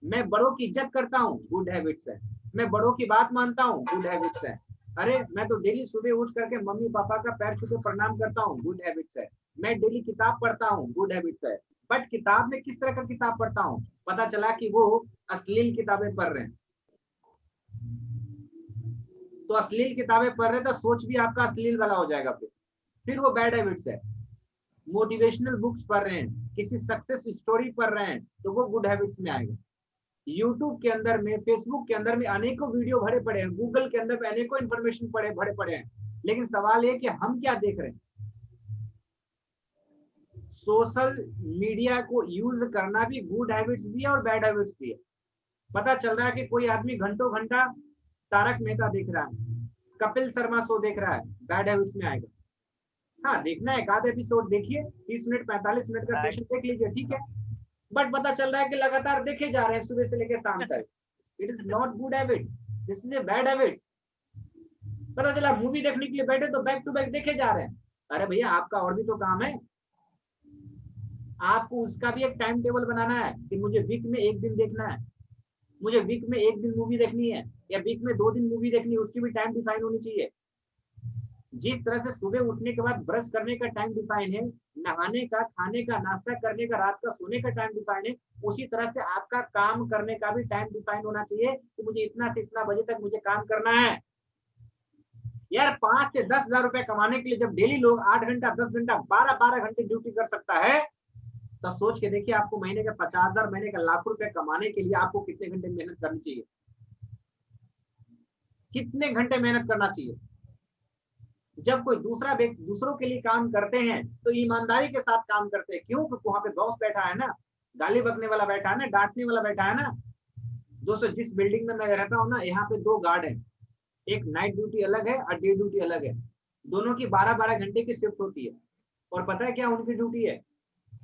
मैं बड़ों की इज्जत करता हूं, गुड हैबिट्स है। मैं बड़ों की बात मानता हूं, गुड हैबिट्स है। अरे मैं तो डेली सुबह उठ करके मम्मी पापा का पैर छू के प्रणाम करता हूं, गुड हैबिट्स है। मैं डेली किताब पढ़ता हूं, गुड हैबिट्स है। बट किताब में किस तरह का किताब पढ़ता हूं, पता चला कि वो अश्लील किताबें पढ़ रहे हैं। तो अश्लील किताबें पढ़ रहे हैं तो सोच भी आपका अश्लील वाला हो जाएगा, फिर वो बैड हैबिट्स है। मोटिवेशनल बुक्स पढ़ रहे हैं, किसी सक्सेस स्टोरी पढ़ रहे हैं, तो वो गुड हैबिट्स में आएगा। यूट्यूब के अंदर में, फेसबुक के अंदर में अनेकों वीडियो भरे पड़े हैं, गूगल के अंदर में अनेकों इन्फॉर्मेशन भरे पड़े हैं, लेकिन सवाल ये कि हम क्या देख रहे हैं। सोशल मीडिया को यूज करना भी गुड हैबिट्स भी है और बैड हैबिट्स भी है। पता चल रहा है कि कोई आदमी घंटों घंटा तारक मेहता देख रहा है, कपिल शर्मा शो देख रहा है, बैड हैबिट्स में आएगा। हाँ देखना है, एक आध एपिसोड देखिए, 30 मिनट 45 मिनट का सेशन देख लीजिए, ठीक है। बट पता चल रहा है कि लगातार देखे जा रहे हैं सुबह से लेकर शाम तक, it is not good habit, this is a bad habit. पता चला मूवी देखने के लिए बैठे तो बैक टू बैक देखे जा रहे हैं। अरे भैया आपका और भी तो काम है, आपको उसका भी एक टाइम टेबल बनाना है कि मुझे वीक में एक दिन देखना है, मुझे वीक में एक दिन मूवी देखनी है, या वीक में 2 दिन मूवी देखनी है, उसकी भी टाइम डिफाइन होनी चाहिए। जिस तरह से सुबह उठने के बाद ब्रश करने का टाइम डिफाइन है, नहाने का, खाने का, नाश्ता करने का, रात का सोने का टाइम डिफाइन है, उसी तरह से आपका काम करने का भी टाइम डिफाइन होना चाहिए कि मुझे इतना से इतना बजे तक मुझे काम करना है। यार 5 से 10 हजार रुपए कमाने के लिए जब डेली लोग 8 घंटा 10 घंटा 12 घंटे ड्यूटी कर सकता है, तो सोच के देखिए आपको महीने का 50,000, महीने का लाखों रुपए कमाने के लिए आपको कितने घंटे मेहनत करनी चाहिए, कितने घंटे मेहनत करना चाहिए। जब कोई दूसरा व्यक्ति दूसरों के लिए काम करते हैं तो ईमानदारी के साथ काम करते हैं। क्यों? क्योंकि वहां पे बॉस बैठा है ना, गाली बकने वाला बैठा है ना, डांटने वाला बैठा है ना। दोस्तों जिस बिल्डिंग में मैं रहता हूँ ना, यहाँ पे 2 गार्ड हैं, एक नाइट ड्यूटी अलग है और डे ड्यूटी अलग है। दोनों की 12-12 घंटे की शिफ्ट होती है। और पता है क्या उनकी ड्यूटी है?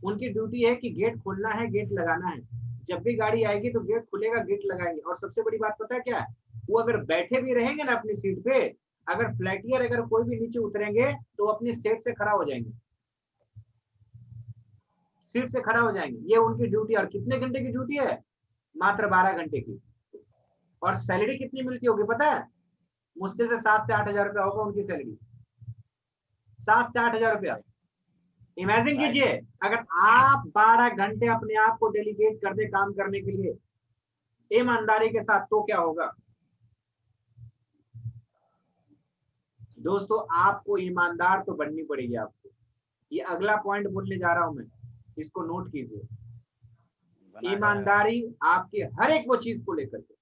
उनकी ड्यूटी है कि गेट खोलना है, गेट लगाना है। जब भी गाड़ी आएगी तो गेट खुलेगा, गेट लगाएंगे। और सबसे बड़ी बात पता है क्या है? वो अगर बैठे भी रहेंगे ना अपनी सीट पे, अगर फ्लैटियर अगर कोई भी नीचे उतरेंगे तो अपनी सीट से खड़ा हो जाएंगे, सीट से खड़ा हो जाएंगे। ये उनकी ड्यूटी। और कितने घंटे की ड्यूटी है? मात्र 12 घंटे की। और सैलरी कितनी मिलती होगी पता है? मुश्किल से 7 से 8 हजार रुपया होगा उनकी सैलरी, 7 से 8 हजार रुपया। इमेजिन कीजिए अगर आप 12 घंटे अपने आप को डेलीगेट कर दे काम करने के लिए ईमानदारी के साथ, तो क्या होगा? दोस्तों आपको ईमानदार तो बननी पड़ेगी आपको। ये अगला पॉइंट बोलने जा रहा हूं मैं, इसको नोट कीजिए। ईमानदारी आपके हर एक वो चीज को लेकर के,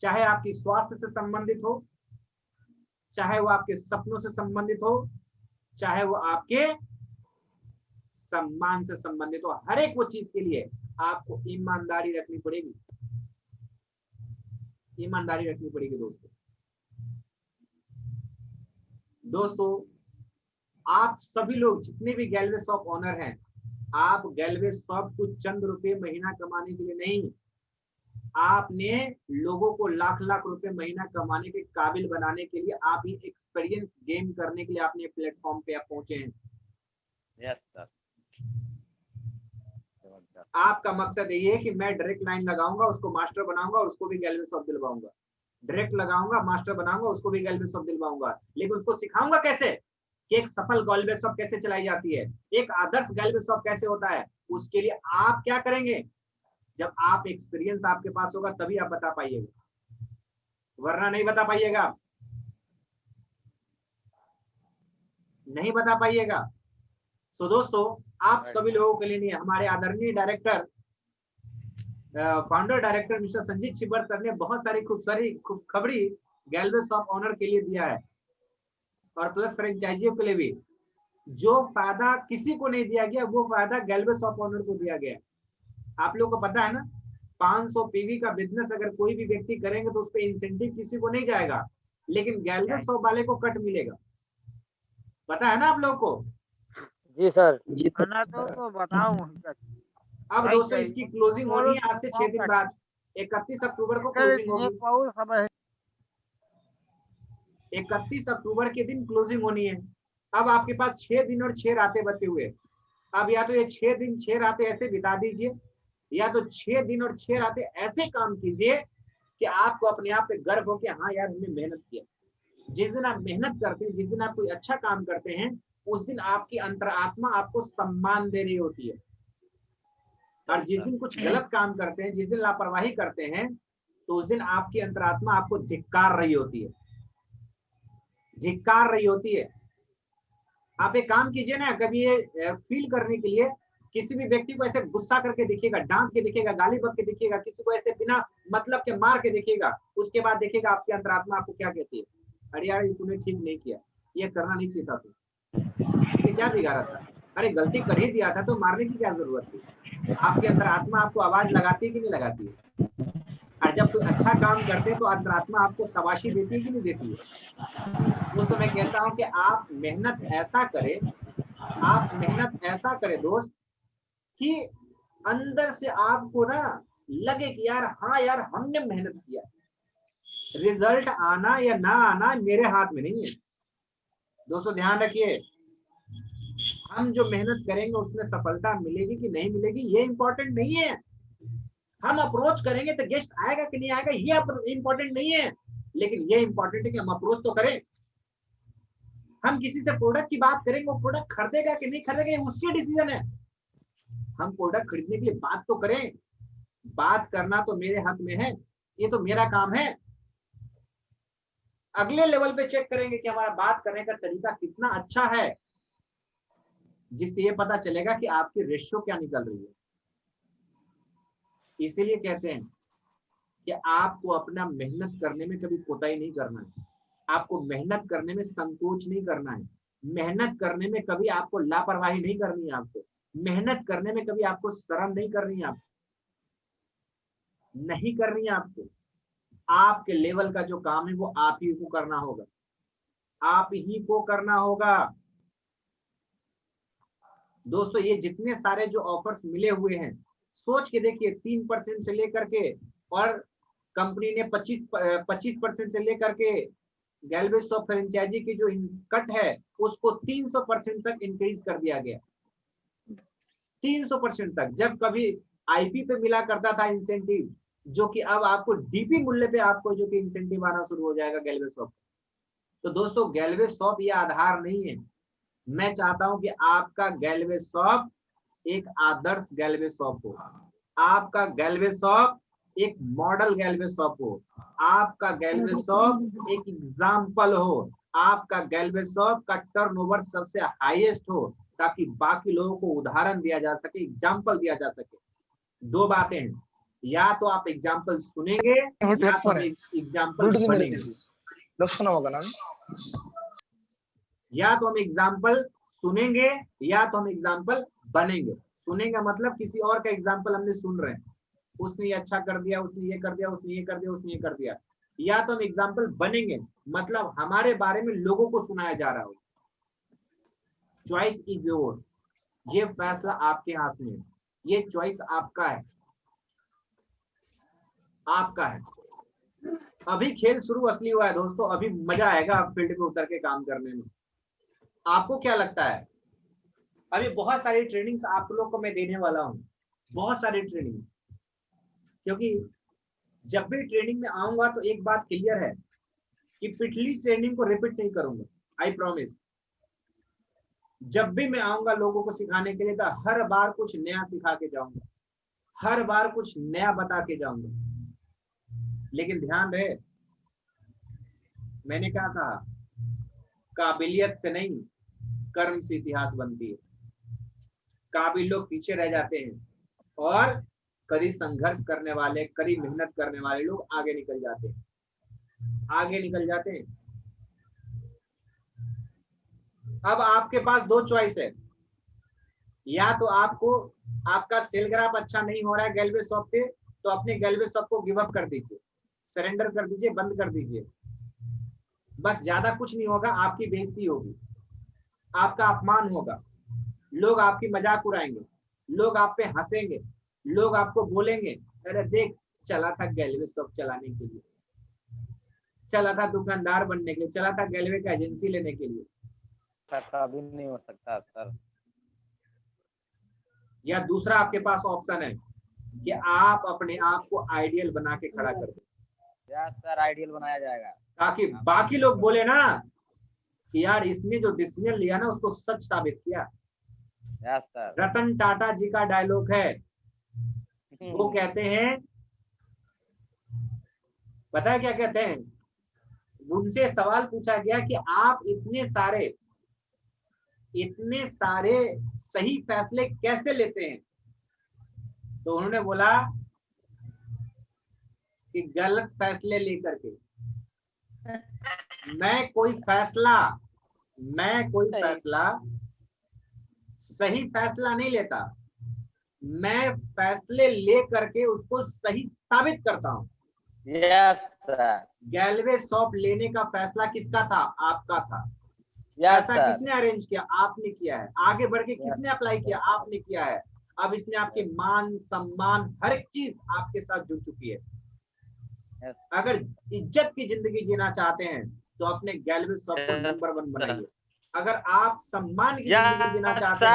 चाहे आपकी स्वास्थ्य से संबंधित हो, चाहे वो आपके सपनों से संबंधित हो, चाहे वो आपके सम्मान से संबंधित हो, हर एक वो चीज के लिए आपको ईमानदारी रखनी पड़ेगी, ईमानदारी रखनी पड़ेगी। दोस्तों आप सभी लोग जितने भी गैलवे शॉप ओनर हैं, आप गैलवे शॉप को चंद रुपए महीना कमाने के लिए नहीं, आपने लोगों को लाख लाख रुपए महीना कमाने के काबिल बनाने के लिए, आप ये एक्सपीरियंस गेन करने के लिए आपने प्लेटफॉर्म पे आप पहुंचे हैं। Yes sir. आपका मकसद ये है कि मैं डायरेक्ट लाइन लगाऊंगा, उसको मास्टर बनाऊंगा और उसको भी गैलवे शॉप दिलवाऊंगा। डायरेक्ट लगाऊंगा, मास्टर बनाऊंगा, उसको भी गैलवे शॉप दिलवाऊंगा। लेकिन उसको सिखाऊंगा कैसे कि एक सफल गैलवे शॉप कैसे चलाई जाती है, एक आदर्श गैलवे शॉप कैसे होता है। उसके लिए आप क्या करेंगे? जब आप एक्सपीरियंस आपके पास होगा तभी आप बता पाइएगा, वरना नहीं बता पाइएगा, नहीं बता पाइएगा। सो दोस्तों आप सभी लोगों के लिए हमारे आदरणीय director, founder director mister Sanjeet Chhibar sir ने बहुत सारी खूबसूरत खुशखबरी गैलवे शॉप ओनर के लिए दिया है। और प्लस फ्रेंचाइजियों के लिए भी जो फायदा किसी को नहीं दिया गया वो फायदा गैल्वे शॉप ओनर को दिया गया। आप लोगों को पता है ना, 500 पीवी का बिजनेस अगर कोई भी व्यक्ति करेंगे तो उस पर इंसेंटिव किसी को नहीं जाएगा, लेकिन गैल्वे शॉप वाले को कट मिलेगा। पता है ना आप लोगों को? जी सर। खाना तो बताओ। अब दोस्तों इसकी क्लोजिंग होनी है आज से 6 दिन बाद, 31 अक्टूबर को क्लोजिंग होगी। 31 अक्टूबर के दिन क्लोजिंग होनी है। अब आपके पास 6 दिन और 6 रातें बचे हुए। अब या तो ये 6 दिन 6 रातें ऐसे बिता दीजिए, या तो 6 दिन और 6 रातें ऐसे काम कीजिए कि आपको अपने आप पे गर्व हो कि हाँ यार हमने मेहनत किया। जिस दिन आप मेहनत करते हैं, जिस दिन आप कोई अच्छा काम करते हैं, उस दिन आपकी अंतरात्मा आपको सम्मान दे रही होती है। और जिस दिन कुछ गलत काम करते हैं, जिस दिन लापरवाही करते हैं, तो उस दिन आपकी अंतरात्मा आपको धिक्कार रही होती है, धिक्कार रही होती है। आप एक काम कीजिए ना, कभी ये फील करने के लिए किसी भी व्यक्ति को ऐसे गुस्सा करके देखिएगा, डांट के देखिएगा, गाली बक के देखिएगा, किसी को ऐसे बिना मतलब के मार के देखिएगा, उसके बाद देखिएगा आपकी अंतरात्मा आपको क्या कहती है, अरे यार तूने ठीक नहीं किया, ये करना नहीं चाहिए था, तू क्या बिगाड़ा था, अरे गलती कर ही दिया था तो मारने की क्या जरूरत थी। आपकी अंतरात्मा आपको आवाज लगाती है कि नहीं लगाती है? और जब कोई अच्छा काम करते हैं तो अंतरात्मा आपको शाबाशी देती है कि नहीं देती है? वो तो मैं कहता हूं कि आप मेहनत ऐसा करें, आप मेहनत ऐसा करें दोस्त कि अंदर से आपको ना लगे कि यार हाँ यार हमने मेहनत किया। रिजल्ट आना या ना आना मेरे हाथ में नहीं है दोस्तों, ध्यान रखिए। हम जो मेहनत करेंगे उसमें सफलता मिलेगी कि नहीं मिलेगी ये इंपॉर्टेंट नहीं है। हम अप्रोच करेंगे तो गेस्ट आएगा कि नहीं आएगा ये इंपॉर्टेंट नहीं है, लेकिन ये इंपॉर्टेंट है कि हम अप्रोच तो करें। हम किसी से प्रोडक्ट की बात करेंगे, वो प्रोडक्ट खरीदेगा कि नहीं खरीदेगा ये उसकी डिसीजन है। हम प्रोडक्ट खरीदने के लिए बात तो करें, बात करना तो मेरे हाथ में है, ये तो मेरा काम है। अगले लेवल पे चेक करेंगे कि हमारा बात करने का तरीका कितना अच्छा है, जिससे ये पता चलेगा कि आपकी रेशियो क्या निकल रही है। इसीलिए कहते हैं कि आपको अपना मेहनत करने में कभी कोताही नहीं करना है, आपको मेहनत करने में संकोच नहीं करना है, मेहनत करने में कभी आपको लापरवाही नहीं करनी है, आपको मेहनत करने में कभी आपको शर्म नहीं करनी है, आपको नहीं करनी है। आपको आपके लेवल का जो काम है वो आप ही को करना होगा, आप ही को करना होगा। दोस्तों ये जितने सारे जो ऑफर्स मिले हुए हैं सोच के देखिए, 3% से लेकर के, और कंपनी ने 25% से लेकर के गैल्वे शॉप फ्रेंचाइजी की जो कट है उसको 300% तक इंक्रीज कर दिया गया, 300% तक। जब कभी आईपी पे मिला करता था इंसेंटिव, जो कि अब आपको डीपी मूल्य पे आपको जो कि इंसेंटिव आना शुरू हो जाएगा गैल्वे शॉप। तो दोस्तों गैल्वे शॉप ये आधार नहीं है। मैं चाहता हूं कि आपका गैल्वे शॉप एक आदर्श गैल्वे शॉप हो, आपका गैल्वे शॉप एक मॉडल गैल्वे शॉप हो, आपका गैल्वे शॉप एक एग्जाम्पल हो, आपका गैल्वे शॉप का टर्नओवर सबसे हाईएस्ट हो, ताकि बाकी लोगों को उदाहरण दिया जा सके, एग्जाम्पल दिया जा सके। दो बातें हैं, या तो आप एग्जाम्पल सुनेंगे या तो एग्जाम्पल बनेंगे। या तो हम एग्जाम्पल सुनेंगे या तो हम एग्जाम्पल बनेंगे। सुनेंगे मतलब किसी और का एग्जाम्पल हमने सुन रहे हैं, उसने ये अच्छा कर दिया, उसने ये कर दिया, उसने ये कर दिया, उसने ये कर दिया। या तो हम एग्जाम्पल बनेंगे मतलब हमारे बारे में लोगों को सुनाया जा रहा हो। चॉइस इज योर, ये फैसला आपके हाथ में है, ये चॉइस आपका है, आपका है। अभी खेल शुरू असली हुआ है दोस्तों, अभी मजा आएगा फील्ड पे उतर के काम करने में। आपको क्या लगता है? अभी बहुत सारी ट्रेनिंग्स आप लोग को मैं देने वाला हूँ, बहुत सारी ट्रेनिंग, क्योंकि जब भी ट्रेनिंग में आऊंगा तो एक बात क्लियर है कि पिछली ट्रेनिंग को रिपीट नहीं करूंगा, आई प्रॉमिस। जब भी मैं आऊंगा लोगों को सिखाने के लिए तो हर बार कुछ नया सिखा के जाऊंगा, हर बार कुछ नया बता के जाऊंगा। लेकिन ध्यान रहे, मैंने क्या कहा, काबिलियत से नहीं कर्म से इतिहास बनती है। काबिल लोग पीछे रह जाते हैं और कड़ी संघर्ष करने वाले, कड़ी मेहनत करने वाले लोग आगे निकल जाते हैं, आगे निकल जाते हैं। अब आपके पास दो चॉइस है, या तो आपको आपका सेल ग्राफ अच्छा नहीं हो रहा है गैलवे शॉप पे, तो अपने गैलवे शॉप को गिव अप कर दीजिए, सरेंडर कर दीजिए, बंद कर दीजिए। बस ज्यादा कुछ नहीं होगा, आपकी बेइज्जती होगी, आपका अपमान होगा, लोग आपकी मजाक उड़ाएंगे, लोग आप पे हंसेंगे, लोग आपको बोलेंगे अरे देख चला था गैलवे शॉप चलाने के लिए, चला था दुकानदार बनने के लिए, चला था गैलवे का एजेंसी लेने के लिए। सर कभी नहीं हो सकता सर। या दूसरा आपके पास ऑप्शन है कि आप अपने आप को आइडियल बना के खड़ा कर दें। यस सर, आइडियल बनाया जाएगा ताकि बाकी लोग बोले ना कि यार इसने जो डिसीजन लिया ना उसको सच साबित किया। Yes sir. रतन टाटा जी का डायलॉग है, वो कहते हैं, पता है क्या कहते हैं, उनसे सवाल पूछा गया कि आप इतने सारे सही फैसले कैसे लेते हैं, तो उन्होंने बोला कि गलत फैसले लेकर के। मैं कोई फैसला सही फैसला नहीं लेता, मैं फैसले ले करके उसको सही साबित करता हूं। Yes sir. गैलवे शॉप लेने का फैसला किसका था? आपका था। यस ऐसा सर। किसने अरेंज किया? आपने किया है। आगे बढ़ के किसने अप्लाई किया? आपने किया है। अब इसने आपके मान सम्मान हर एक चीज आपके साथ जुड़ चुकी है। यस। अगर इज्जत की जिंदगी जीना चाहते हैं तो अपने गैलवे शॉप को नंबर 1 बनाइए। अगर आप सम्मान की जिंदगी जीना चाहते हैं,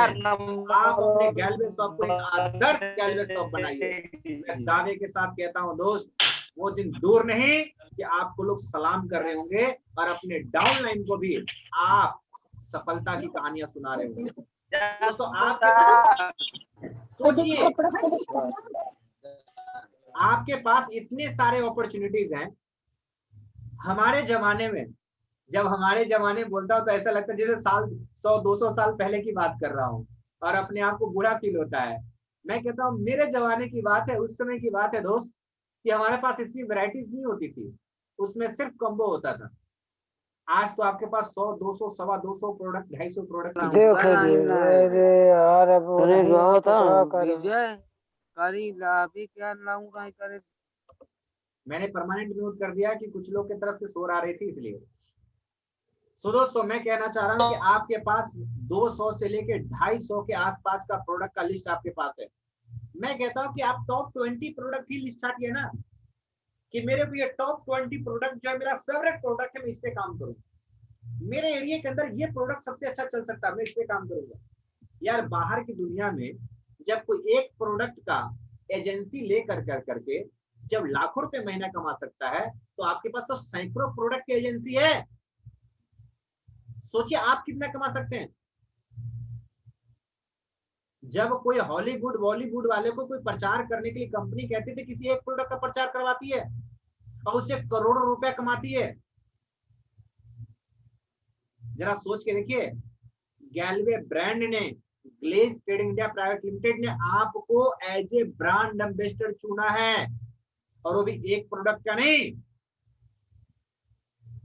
आप अपने गैलवे शॉप को एक आदर्श गैलवे शॉप बनाइए। मैं दावे के साथ कहता हूं दोस्त, वो दिन दूर नहीं कि आपको लोग सलाम कर रहे होंगे और अपने डाउनलाइन को भी आप सफलता की कहानियां सुना रहे होंगे। दोस्तों आपके पास इतने सारे अपॉर्चुनिटीज हैं। हमारे जमाने में, जब हमारे जमाने बोलता हूं तो ऐसा लगता है जैसे साल 100-200 साल पहले की बात कर रहा हूं और अपने आप को बुरा फील होता है। मैं कहता हूं मेरे जमाने की बात है, उस समय की बात है दोस्त, कि हमारे पास इतनी वैरायटीज नहीं होती थी, उसमें सिर्फ कॉम्बो होता था। आज तो आपके पास 100, 200, 250 प्रोडक्ट, 250 प्रोडक्ट। मैंने परमानेंट म्यूट कर दिया कि कुछ लोग की तरफ से शोर आ रही थी, इसलिए। सो दोस्तों मैं कहना चाह रहा हूं कि आपके पास 200 से लेके 250 के आसपास का प्रोडक्ट का लिस्ट आपके पास है। मैं कहता हूं कि आप टॉप 20 प्रोडक्ट ही लिस्ट हटिए ना, कि मेरे को ये टॉप 20 प्रोडक्ट जो है मेरा फेवरेट प्रोडक्ट है, मैं इस पे काम करूँ। मेरे एरिया के अंदर ये प्रोडक्ट सबसे अच्छा चल सकता है, मैं इस पे काम करूंगा। यार बाहर की दुनिया में जब कोई एक प्रोडक्ट का एजेंसी ले करके जब लाखों रुपए महीना कमा सकता है, तो आपके पास तो सैकड़ों प्रोडक्ट की एजेंसी है। सोचिए आप कितना कमा सकते हैं। जब कोई हॉलीवुड बॉलीवुड वाले को कोई प्रचार करने के लिए कंपनी कहती थी किसी एक प्रोडक्ट का प्रचार करवाती है और उससे करोड़ों रुपया कमाती है। जरा सोच के देखिए, गैलवे ब्रांड ने, Glaze trading India private limited ने आपको एज ए ब्रांड एम्बेसडर चुना है, और वो भी एक प्रोडक्ट का नहीं,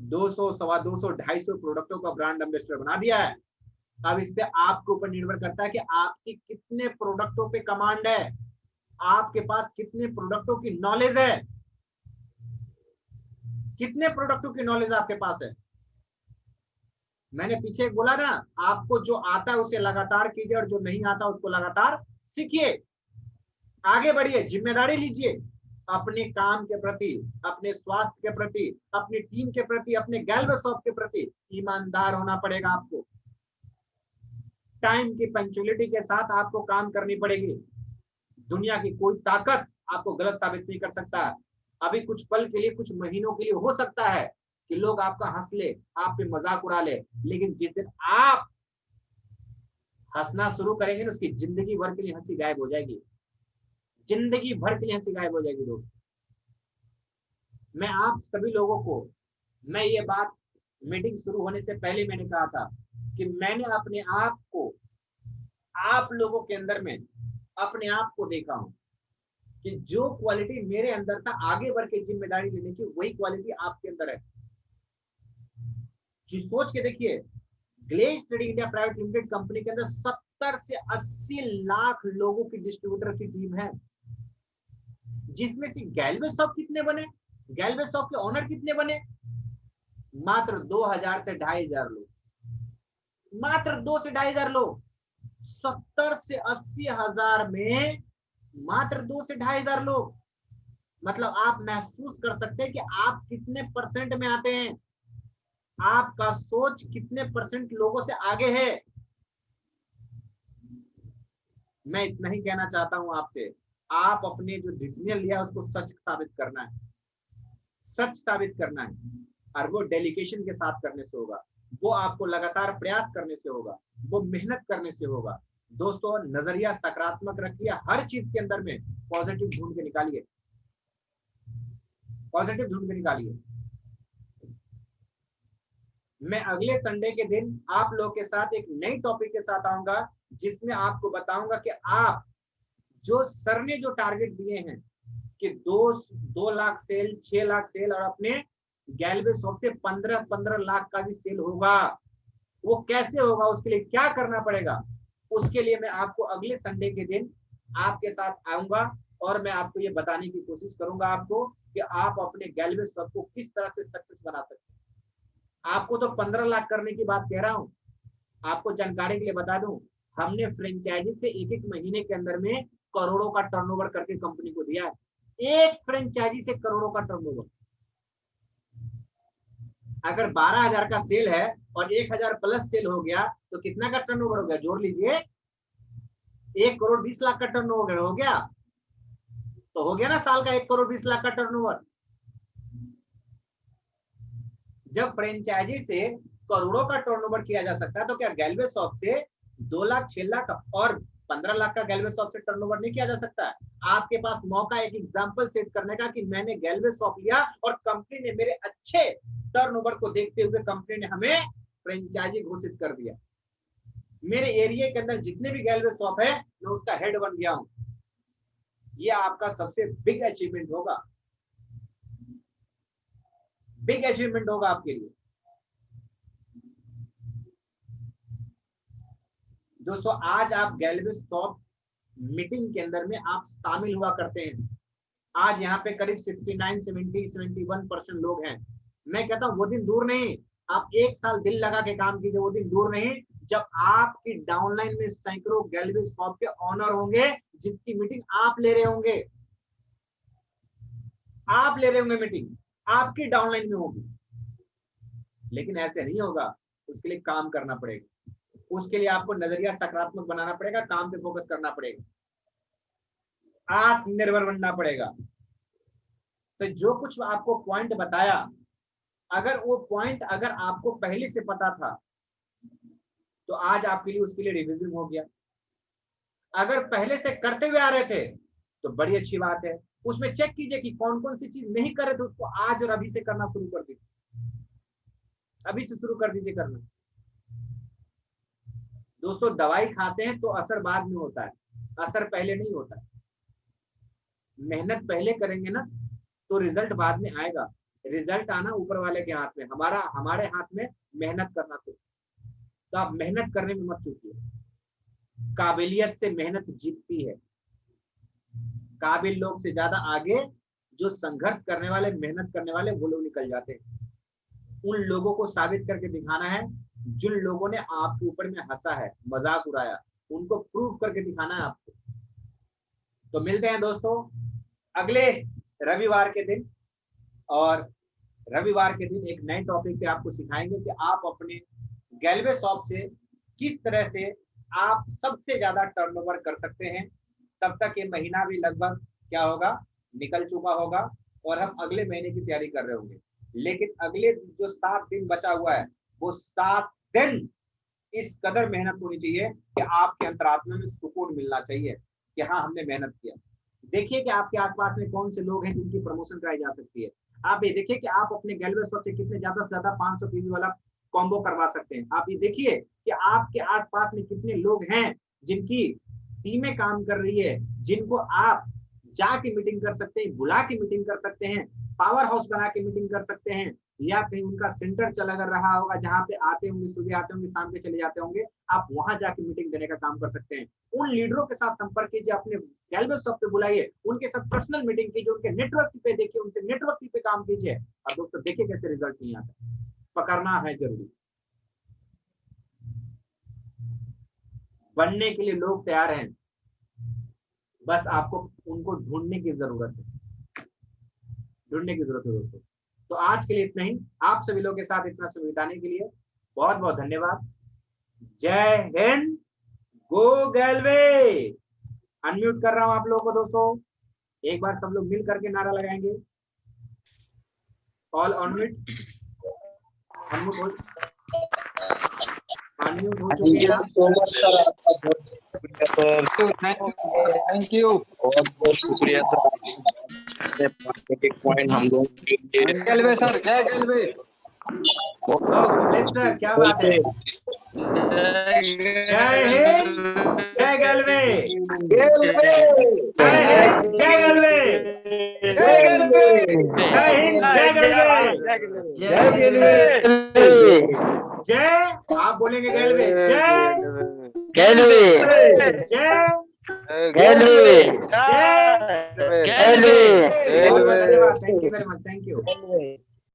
200, 250, 250 प्रोडक्टों का ब्रांड एम्बेसडर बना दिया है। अब इस पे आपके ऊपर निर्भर करता है कि आपकी कितने प्रोडक्टों पे कमांड है, आपके पास कितने प्रोडक्टों की नॉलेज है, कितने प्रोडक्टों की नॉलेज आपके पास है। मैंने पीछे बोला ना, आपको जो आता है उसे लगातार कीजिए और जो नहीं आता उसको लगातार सीखिए, आगे बढ़िए, जिम्मेदारी लीजिए अपने काम के प्रति, अपने स्वास्थ्य के प्रति, अपनी टीम के प्रति, अपने गैलवे शॉप के प्रति ईमानदार होना पड़ेगा आपको। टाइम की पंक्चुअलिटी के साथ आपको काम करनी पड़ेगी। दुनिया की कोई ताकत आपको गलत साबित नहीं कर सकता। अभी कुछ पल के लिए, कुछ महीनों के लिए हो सकता है कि लोग आपका हंस ले, आप पे मजाक उड़ा ले, लेकिन जिस दिन आप हंसना शुरू करेंगे ना, उसकी जिंदगी भर के लिए हंसी गायब हो जाएगी, जिंदगी भर के लिए हंसी गायब हो जाएगी। दोस्त मैं आप सभी लोगों को, मैं ये बात मीटिंग शुरू होने से पहले मैंने कहा था कि मैंने अपने आप को, आप लोगों के अंदर में अपने आप को देखा हूं कि जो क्वालिटी मेरे अंदर था आगे बढ़ के जिम्मेदारी लेने की, वही क्वालिटी आपके अंदर है। जी सोच के देखिए, Glaze trading India private limited company के अंदर 70 से 80 लाख लोगों की डिस्ट्रीब्यूटर की टीम है, जिसमें से गैल्वे शॉप कितने बने, गैल्वे शॉप के ओनर कितने बने, मात्र 2000 से 2500 लोग, मात्र 2 से 2500 लोग। 70 से 80 हजार में मात्र 2 से 2500 लोग। मतलब आप महसूस कर सकते हैं कि आप कितने परसेंट में आते हैं, आपका सोच कितने परसेंट लोगों से आगे है। मैं इतना ही कहना चाहता हूं आपसे, आप अपने जो डिसीजन लिया उसको सच साबित करना है, सच साबित करना है, और वो डेडिकेशन के साथ करने से होगा, वो आपको लगातार प्रयास करने से होगा, वो मेहनत करने से होगा। दोस्तों, नजरिया सकारात्मक रखिए, हर चीज के अंदर में पॉजिटिव ढूंढ के निकालिए, पॉजिटिव ढूंढ के निकालिए। मैं अगले संडे के दिन आप लोग के साथ एक नई टॉपिक के साथ आऊंगा, जिसमें आपको बताऊंगा कि आप जो सर ने जो टारगेट दिए हैं कि 2 लाख सेल, 6 लाख सेल और अपने गैल्वे शॉप से 15 लाख का भी सेल होगा, वो कैसे होगा, उसके लिए क्या करना पड़ेगा, उसके लिए मैं आपको अगले संडे के दिन आपके साथ आऊंगा और मैं आपको ये बताने की कोशिश करूंगा आपको कि आप अपने गैल्वे शॉप को किस तरह से सक्सेस बना सकते हैं। आपको तो 15 लाख करने की बात कह रहा हूं। आपको जानकारी के लिए बता दूं, हमने फ्रेंचाइजी से एक महीने के अंदर में करोड़ों का टर्नओवर करके कंपनी को दिया है। एक फ्रेंचाइजी से करोड़ों का टर्नओवर। अगर 12,000 का सेल है और 1,000 प्लस सेल हो गया तो कितना का टर्नओवर हो गया, जोड़ लीजिए, 1 करोड़ 20 लाख का टर्नओवर हो गया। तो हो गया ना साल का 1 करोड़ 20 लाख का टर्नओवर। जब फ्रेंचाइजी से करोड़ों का टर्नओवर किया जा सकता है, तो क्या गैल्वे शॉप से 2 लाख 6 लाख और 15 लाख का गैल्वे शॉप से टर्नओवर नहीं किया जा सकता है? आपके पास मौका एक एग्जांपल सेट करने का कि मैंने गैल्वे शॉप लिया और कंपनी ने मेरे अच्छे टर्नओवर को देखते हुए कंपनी ने हमें फ्रेंचाइजी घोषित कर दिया। मेरे एरिया के अंदर जितने भी गैल्वे शॉप है मैं उसका हेड बन गया हूं। ये आपका सबसे बिग अचीवमेंट होगा, बिग अचीवमेंट होगा आपके लिए। दोस्तों, आज आप गैल्वे शॉप मीटिंग के अंदर में आप शामिल हुआ करते हैं। आज यहाँ पे करीब 69-71% लोग हैं। मैं कहता हूँ वो दिन दूर नहीं, आप 1 साल दिल लगा के काम कीजिए, वो दिन दूर नहीं जब आपकी डाउनलाइन में सैकड़ों गैल्वे शॉप के ऑनर होंगे, जिसकी मीटिंग आप ले रहे होंगे, आप ले रहे होंगे मीटिंग, आपकी डाउनलाइन में होगी। लेकिन ऐसे नहीं होगा, उसके लिए काम करना पड़ेगा, उसके लिए आपको नजरिया सकारात्मक बनाना पड़ेगा, काम पे फोकस करना पड़ेगा, आत्मनिर्भर बनना पड़ेगा। तो जो कुछ आपको पॉइंट बताया, अगर वो पॉइंट अगर आपको पहले से पता था तो आज आपके लिए उसके लिए रिवीजन हो गया। अगर पहले से करते हुए आ रहे थे तो बड़ी अच्छी बात है। उसमें चेक कीजिए कि कौन कौन सी चीज नहीं कर रहे थे, उसको आज और अभी से करना शुरू कर दीजिए, अभी से शुरू कर दीजिए करना। दोस्तों, दवाई खाते हैं तो असर बाद में होता है, असर पहले नहीं होता है। मेहनत पहले करेंगे ना तो रिजल्ट बाद में आएगा। रिजल्ट आना ऊपर वाले के हाथ में, हमारे हाथ में मेहनत करना। तो आप मेहनत करने में मत चूकिए। काबिलियत से मेहनत जीतती है। काबिल लोग से ज्यादा आगे जो संघर्ष करने वाले, मेहनत करने वाले, वो लोग निकल जाते हैं। उन लोगों को साबित करके दिखाना है जिन लोगों ने आपके ऊपर में हंसा है, मजाक उड़ाया, उनको प्रूव करके दिखाना है आपको। तो मिलते हैं दोस्तों अगले रविवार के दिन, और रविवार के दिन एक नए टॉपिक पे आपको सिखाएंगे कि आप अपने गैल्वे शॉप से किस तरह से आप सबसे ज्यादा टर्नओवर कर सकते हैं। तब तक ये महीना भी लगभग क्या होगा, निकल चुका होगा और हम अगले महीने की तैयारी कर रहे होंगे। लेकिन अगले जो 7 दिन बचा हुआ है, वो 7 दिन इस कदर मेहनत होनी चाहिए कि आपके अंतरात्मा में सुकून मिलना चाहिए कि हाँ, हमने मेहनत किया। देखिए कि आपके आसपास में कौन से लोग हैं जिनकी प्रमोशन कराई जा सकती है। आप ये देखिए कि आप अपने गैल्वे शॉप से कितने ज्यादा से ज्यादा 500 पीवी वाला कॉम्बो करवा सकते हैं। आप ये देखिए कि आपके आसपास में कितने लोग हैं जिनकी टीमें काम कर रही है, जिनको आप जाके मीटिंग कर सकते हैं, बुला के मीटिंग कर सकते हैं, पावर हाउस बना के मीटिंग कर सकते हैं, या कहीं उनका सेंटर चल अगर रहा होगा जहाँ पे आते होंगे, सुबह आते होंगे, शाम के चले जाते होंगे, आप वहां जाके मीटिंग देने का काम कर सकते हैं। उन लीडरों के साथ संपर्क कीजिए, अपने गैल्वे शॉप पे बुलाइए, उनके साथ पर्सनल मीटिंग कीजिए, उनके नेटवर्क पे देखिए, उनसे नेटवर्क पे काम कीजिए, और दोस्तों देखिए कैसे रिजल्ट नहीं आता। पकड़ना है जरूरी, बनने के लिए लोग तैयार हैं, बस आपको उनको ढूंढने की जरूरत है, ढूंढने की जरूरत है दोस्तों। तो आज के लिए इतना ही, आप सभी लोगों के साथ इतना समय बिताने के लिए बहुत बहुत धन्यवाद। जय हिंद, गो गैल्वे। अनम्यूट कर रहा हूं आप लोगों को दोस्तों, एक बार सब लोग मिल करके नारा लगाएंगे। ऑल अनम्यूट, अनम्यूट हो चुके हैं आप। Thank you. बहुत बहुत शुक्रिया सर, एक पॉइंट हम लोग गैल्वे सर, जय गैल्वे। सर क्या बात है, जय हिंद, जय गैल्वे, जय हिंद, जय गैल्वे, जय गैल्वे, जय हिंद, जय गैल्वे, जय, आप बोलेंगे गैल्वे, जय गैल्वे, जय गैल्वे, जय गैल्वे। बहुत बहुत धन्यवाद, thank you very much, thank you.